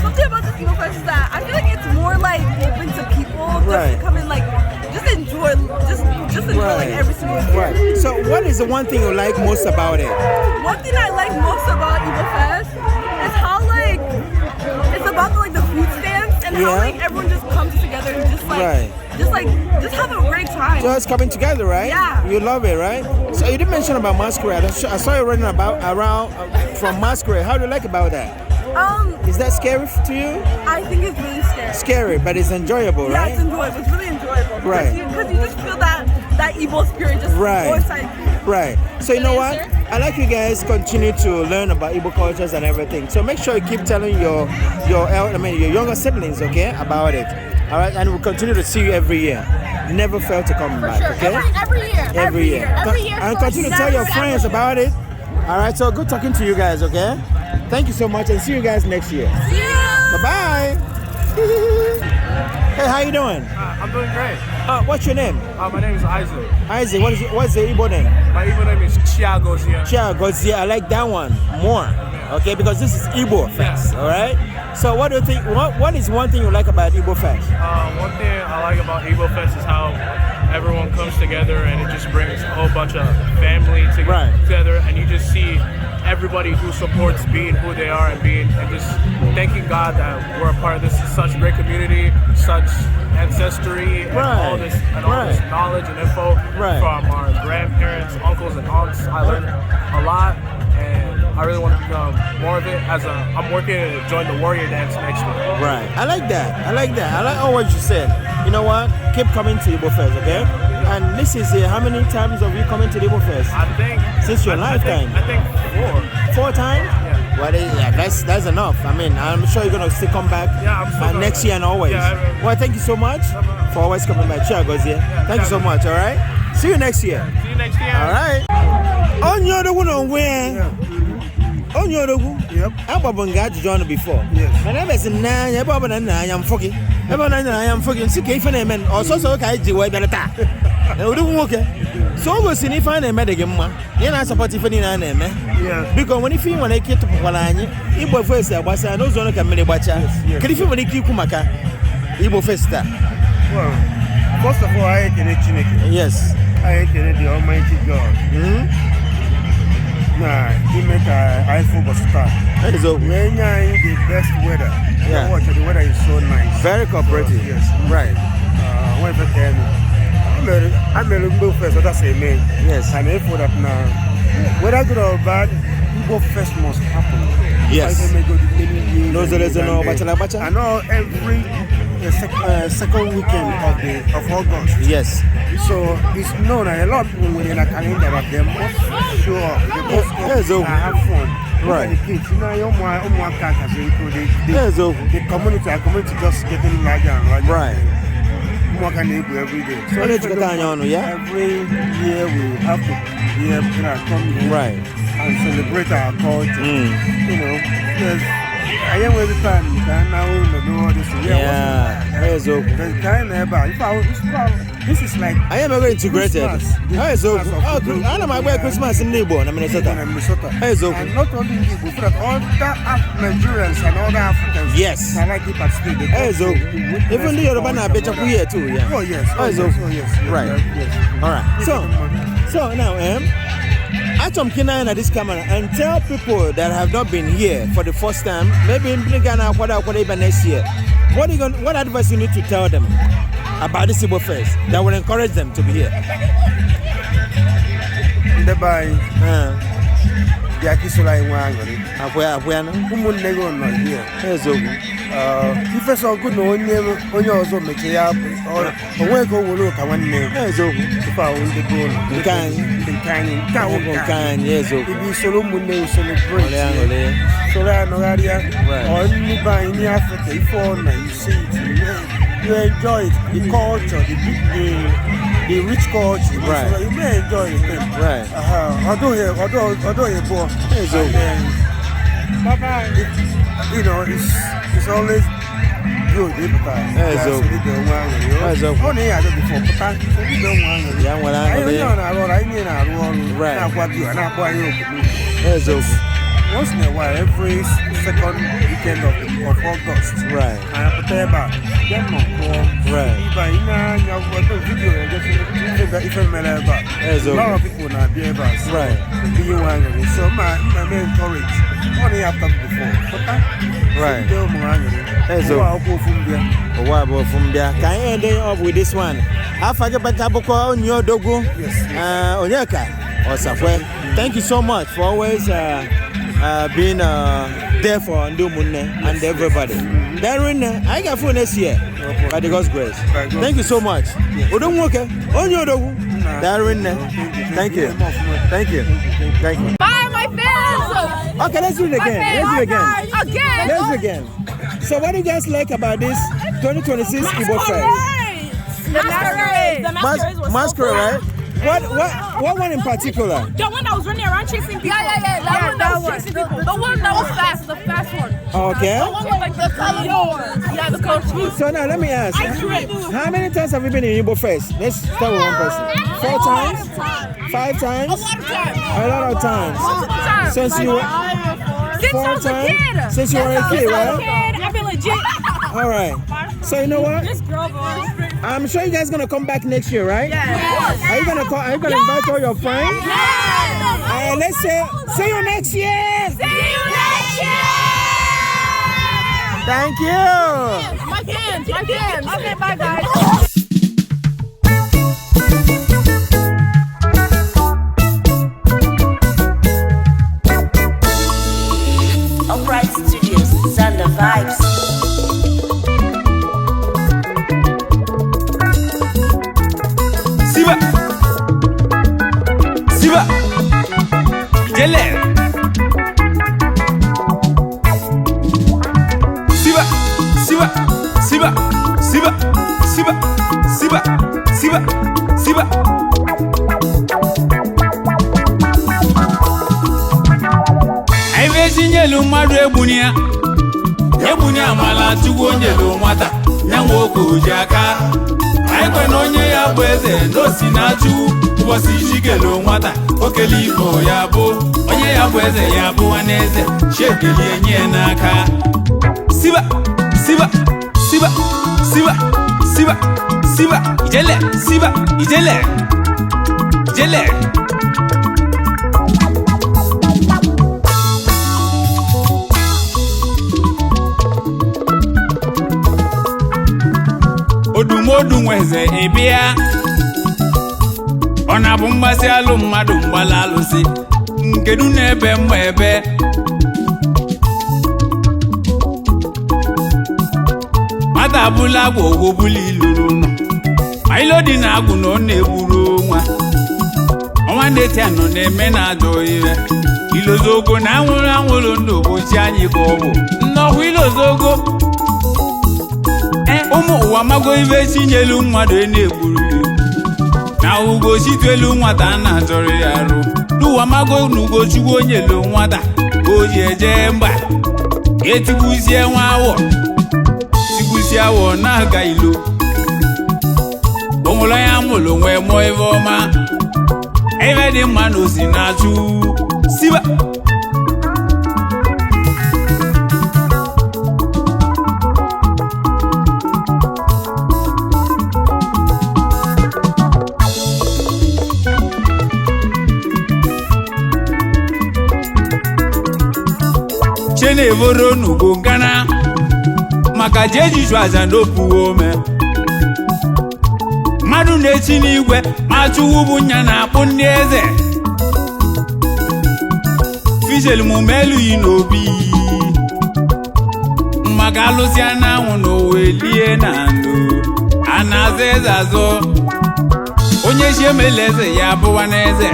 Something about this Igbofest is that I feel like it's more like open to people. Right. Just to come and like, just enjoy like every single year. Right. So what is the one thing you like most about it? One thing I like most about Igbofest is how like it's about like the food stands and how like everyone just comes together and just like just have a great time. Just coming together, right? Yeah. You love it, right? So you didn't mention about masquerade. I saw you running around from masquerade. How do you like about that? Is that scary to you? I think it's really scary. Scary, but it's enjoyable, right? Yeah, it's enjoyable. It's really enjoyable. Right. Because you just feel that that Igbo spirit just go inside you. Right. So you know what? I like you guys continue to learn about Igbo cultures and everything. So make sure you keep telling your younger siblings, okay, about it. All right, and we'll continue to see you every year. Never fail to come back, okay? Every year. And continue to tell your friends about it. All right, so good talking to you guys, okay? Thank you so much, and see you guys next year. See you. Bye-bye. Hey, how you doing? I'm doing great. What's your name? My name is Isaac. Isaac, what's the Igbo name? My Igbo name is CHINONSO. CHINONSO, I like that one more. Okay, because this is Igbofest, all right? So what do you think, what is one thing you like about Igbofest? One thing I like about Igbofest is how everyone comes together and it just brings a whole bunch of family together, and you just see everybody who supports being who they are and just thanking God that we're a part of this such great community, such ancestry, and all this knowledge and info from our grandparents, uncles, and aunts. I learned a lot, and I really want to become more of it. I'm working to join the warrior dance next year. Right. I like that. I like all what you said. You know what? Keep coming to Igbofest, okay? And this is how many times have you coming to Igbofest? I think since your lifetime. I think 4. 4 times? Yeah. Well, that's enough. I mean, I'm sure you're gonna still come back next year and always. Well, thank you so much for always coming back. CHINONSO. Thank you so much. All right. See you next year. See you next year. All right. On your one on where? On your I'm John before. Yes. And I was in I am fucking. I am fucking sick. If I am also so I do way better. So we'll see if I am a game. You're not supporting any name. Because when you feel when I get to Polani, Igbofest was I know Zona Camille Bacha. Can you feel when you keep Kumaka? Igbofest. Well, first of all, I hate Chineke. Yes. I hate the Almighty God. He make I focus start. When you're in the best weather, the weather is so nice. Very cooperative. So, yes. Right. I'm a little first, that's a man. Yes. And for that now, whether good or bad, Igbofest must happen. Yes. I No, there is no bacha. I know every second weekend of August. Yes. So it's known that a lot of people within a calendar that they must show up, they must come and have fun. Right. The kids, the community just getting larger and larger. Right. Every day. So every year we have to come here and celebrate our culture. You know, I am with the time now know this. This is like I am very integrated. I am my Christmas in Igbo, Minnesota. And not only Igbo, but all the Nigerians and all the Africans. Yes. I like it at speed. Even the Yoruba are better here too. Yeah. Oh yes. Right. Yes. All right. So now, I come at this camera and tell people that have not been here for the first time, maybe in Ghana, whatever next year. What advice you need to tell them about this Igbofest that will encourage them to be here? Ife so good no onye ọzọ meche ya onwe ka owolo ka nwanne ife ahụ ndị bụ ibi soro ụmụnne celebrate soro anọgharịa ndị be anyị ní Africa ife ọ na you see it you enjoy it, the culture, the rich culture. Right. So you may enjoy it. Right. Although you know, it's always good. Once in a while, every second weekend of August. Right. I prepare back. Right. A lot of people now be able to. Right. So my main encourage. Only after before. Right. Can I end up with this one? I forget about on your dogo. Yes. Onyeka or Safwe. Thank you so much for always being there for Ndumune and everybody. Darren, I got food next year by the God's grace. Thank you so much. Odonwoke, on your dogo. Darwin. Thank you. Thank you. Thank you. Bye, my fans. Okay, let's do it again. Let's do it again. Again. Let's do it again. So, what do you guys like about this 2026 Igbofest? The masquerade. The masquerade was masquerade, right? What one in particular? The one that was running around chasing people. Yeah. That one was chasing people. The one that was fast, the fast one. Okay. The one with like the color. Yeah, the color. So now let me ask. How many times have you been in Igbofest? Let's start with one person. 4 times? 5 times? A lot of times. Multiple times. Since you were 4 times? Since you were a kid, right? I've been legit. All right. So you know what? This girl I'm sure you guys gonna come back next year, right? Yes. Are you gonna call? Are you gonna invite all your friends? Yes. Let's say, see you next year. See you next year. Thank you. My fans. Okay, bye guys. Upright Studios, Zander Vibes. Siba, Jelle. Siba. Aive nyelu mmadụ egbunia mala chukwu nyelu nwata nyanwo aka aikwe na onye ya bụ eze n'osi na-achụ ụbọchị iji kele nwata okele Igbo ya bụ onye ya bụ eze ya bụ nwanne eze shekeli enye n'aka siba ijele odumodu nweze ebia ona bụ mgbasị alụ mmadụ mgbala alụsị nkedu n'ebe mgba ebe mata abụla agwa ogwobula iluru nọ ma ilo dị na agwụ na ọ na-egburu ọnwa na-eti anọ na-eme na ajọ ire ilozogo na anwụrụ ndụ ụbọchị anyị ka ọ bụ nnọkwa ilozogo ụmụ ụwa mago ibe chinyelu mmadụ na-egburu na ugo chitelu nwata na-ajọrọ ya arụ n'ụwa mago na ugochukwu onyelu nwata o ji eje mba etigbuzie nwa awọ tigbuzie awọ na-aga ilo onwere ya mụrụ nwee mụọ ebe ọma ebe dị mma na osi na-achụ siba Chenevoro n'ugo ngana maka jeji jụ aja n'opuwo ome mmadụ na-echi n'igwe ma chụwu bụ nya na-akpụ ndị eze fijel mume elughị n'obi maka alụsị anyanwụ n'owe lie na ndụ a na-aza eze azọ onye chi emela eze ya abụwa n'eze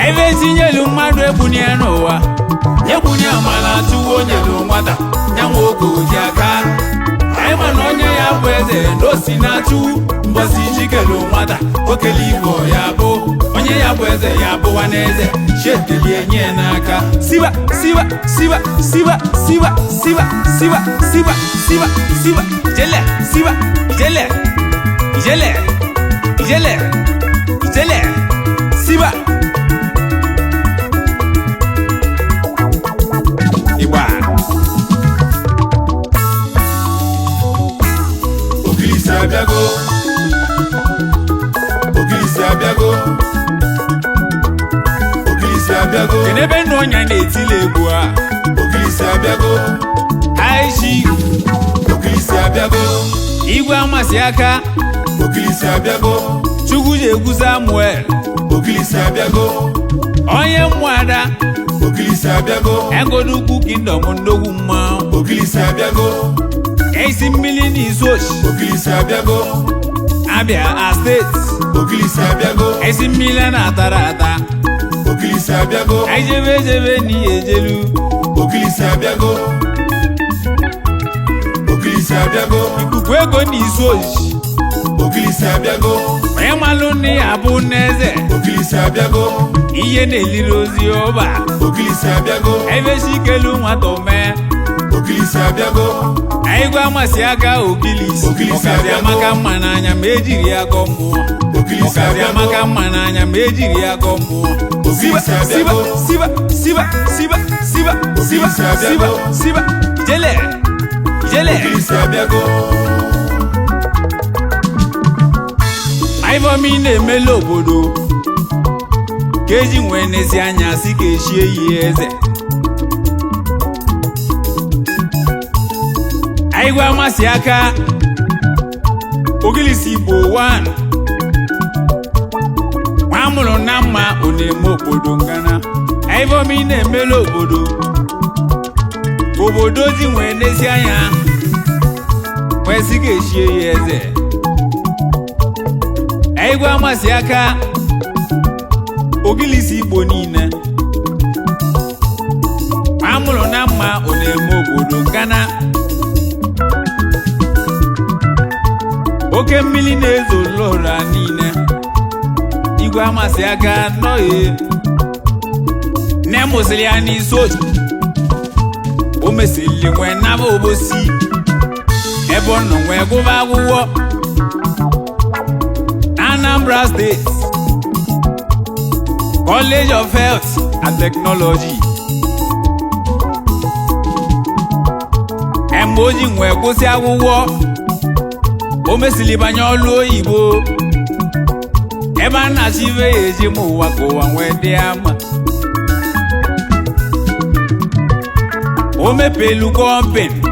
ebe tinyelu mmadụ egbunie n'ụwa egbunie amala chụwa onye dị nwata nyanwa oge oji aka ịma na onye ya bụ eze n'osi na-achụ mbọsi jikelu nwata okele Igbo ya bụ onye ya bụ eze ya bụwa n'eze shekeli enye n'aka siba ijele siba Igba Ogilisi abịago kenebe nnu ọnya na-etile egwu a Ogilisi abịago ICHIE Ogilisi abịago igwe amasị aka Ogilisi abịago Chukwu ji egwu Samuel Ogilisi abịago onye mmụada Ogilisi abịago Egodukwu Kingdom ndogwu mma Ogilisi abịago esi mmiri n'izu ochi Ogilisi abịago Abia State. Ogilisi abiago. Esi mmiri na-atara ata. Ogilisi abiago. Ejebe ni ejelu. Ogilisi abiago. Ogilisi abiago. Ikuku ego n'izu oji. Ogilisi abiago. Onye malụ nne ya bụ n'eze. Ogilisi abiago. Ihe na-eliri ozi ọba. Ogilisi abiago. Ebeshi ikelu nwata ome. Ogilisi abiago. Anyị gwa amasị aka Ogilisi. Ọkazi amaka mma n'anya ma ejiri ya gọ mmụọ. Ọkazi amaka mma n'anya ma ejiri ya gọ mmụọ. Siba. Jele. Ogilisi abiago. Ivomi na-emele obodo. Ka eji nwee n'ezi anya si ka echie yi eze. Anyị gwa amasị aka Ogilisi Igbo 1. Nwa mụrụ na mma ọ na-eme obodo ngana. Ivomi na-emele obodo. Obodo ji nwee n'ezi anya wee si ka echie yi eze. Anyị gwa amasị aka Ogilisi Igbo niile. Nwa mụrụ na mma ọ na-eme obodo ngana. Oke mmiri na-ezo lora niile. Igwe amasị aka nọghị. Nne mụsịrị ya n'isi otu. O mesịrị nwee naba obosi. Ebe ọ nọ nwee gụba akwụkwọ. Anambra State College of Health and Technology. Mgbe o ji nwee kwụsị akwụkwọ. O mesịrị banye ọlụ oyibo. Ebe a na-achọ ibe ya eji m ụwa ka ụwa nwee dị ama. O mepelu kọmpini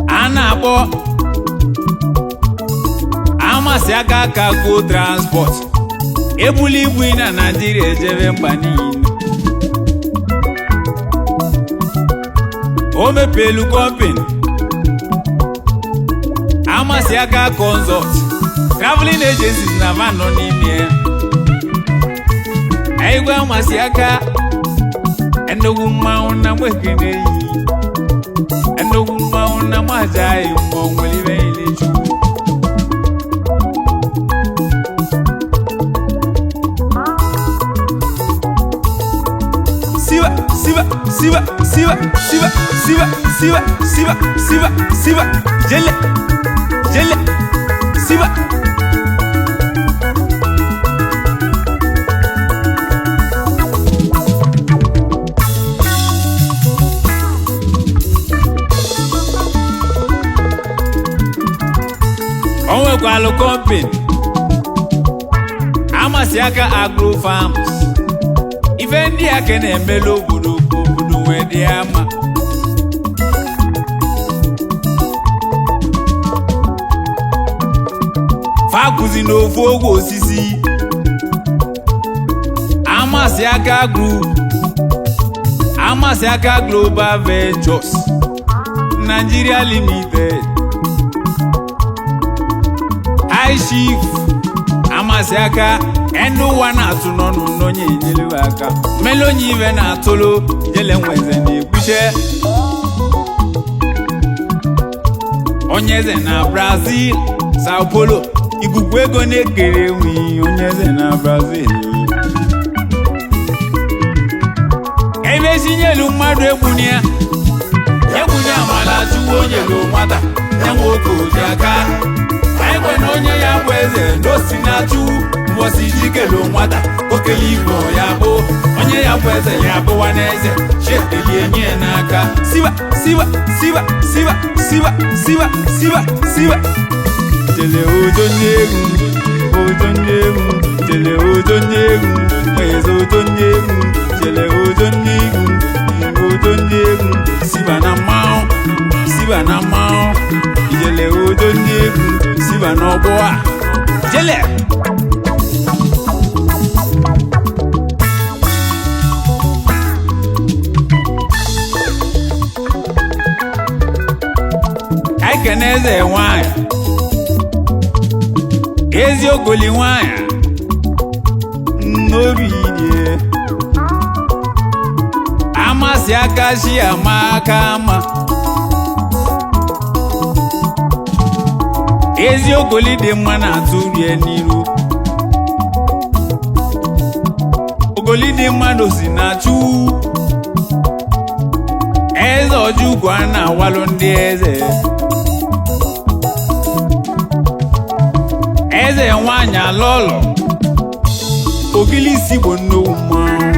a na-akpọ Amasị aka Cargo Transport. Ebuli ibu na Nigeria ejebe mba niile. O mepelu kọmpini Amasị aka Consult Traveling Agencies na van nọ n'ime ya. Anyị gwa amasị aka ennukwu mmanwụ na mwekene yi. Ennukwu mmanwụ na mwaja yi mmụọ nwere ibe ile chukwu. Siba. Jele. Siba. O nwekwalụ kọmpini Amasị aka Agro Farms. Ife ndị a ka na-emele obodo ka obodo wee dị ama. Fakụzi n'ofu ogwe osisi. Amasị aka Group. Amasị aka Global Ventures Nigeria Limited. ICHIE Amasị aka enu ụwa na-atụ n'ọnụ n'onye enyelu aka. Mele onye ibe na-atụlụ jele nweze na-ekwuche. Onye eze na Brazil Sao Paulo. Ikuku ego na-ekere enwe onye eze na Brazil. Ebe chinyelu mmadụ egbuni ya. Egbuni amala chukwu onye lu nwata. Enwe oke oji aka. Anyị kwe na onye ya bụ eze n'osi na-achụ. Mbosi jikelu nwata. Okele Igbo ya bụ. Onye ya bụ eze ya bụwa n'eze. Chekeli enye n'aka. Siba. Jele ojo nyegu. Jele ojo nyegu. Ezo ojo nyegu. Jele ojo nyegu. Siba na mao. Jele ojo nyegu. Siba na oboa. Jele. Keneze nwanyị eziokoli nwanyị n'obi dị amasị aka shi ama aka ama eziokoli dị mma na-atụ rie n'iru ogoli dị mmadụ si na-achụ eze Ojukwu a na-awalụ ndị eze eze nwanyị alọlọ ogilisi bụ nnukwu mmanwụ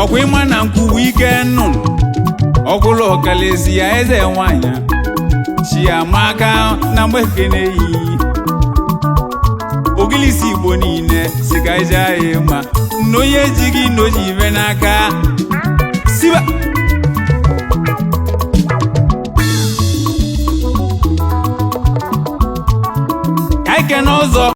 ọkwa ịma na nkwuwa ike nnụnụ ọgụlụ ọkalesi ya eze nwanyị Chiamaka na mgbekene yi ogilisi Igbo niile si ka ije anyị ma n'onye ejighị n'oji ibe n'aka siba ka ike n'ọzọ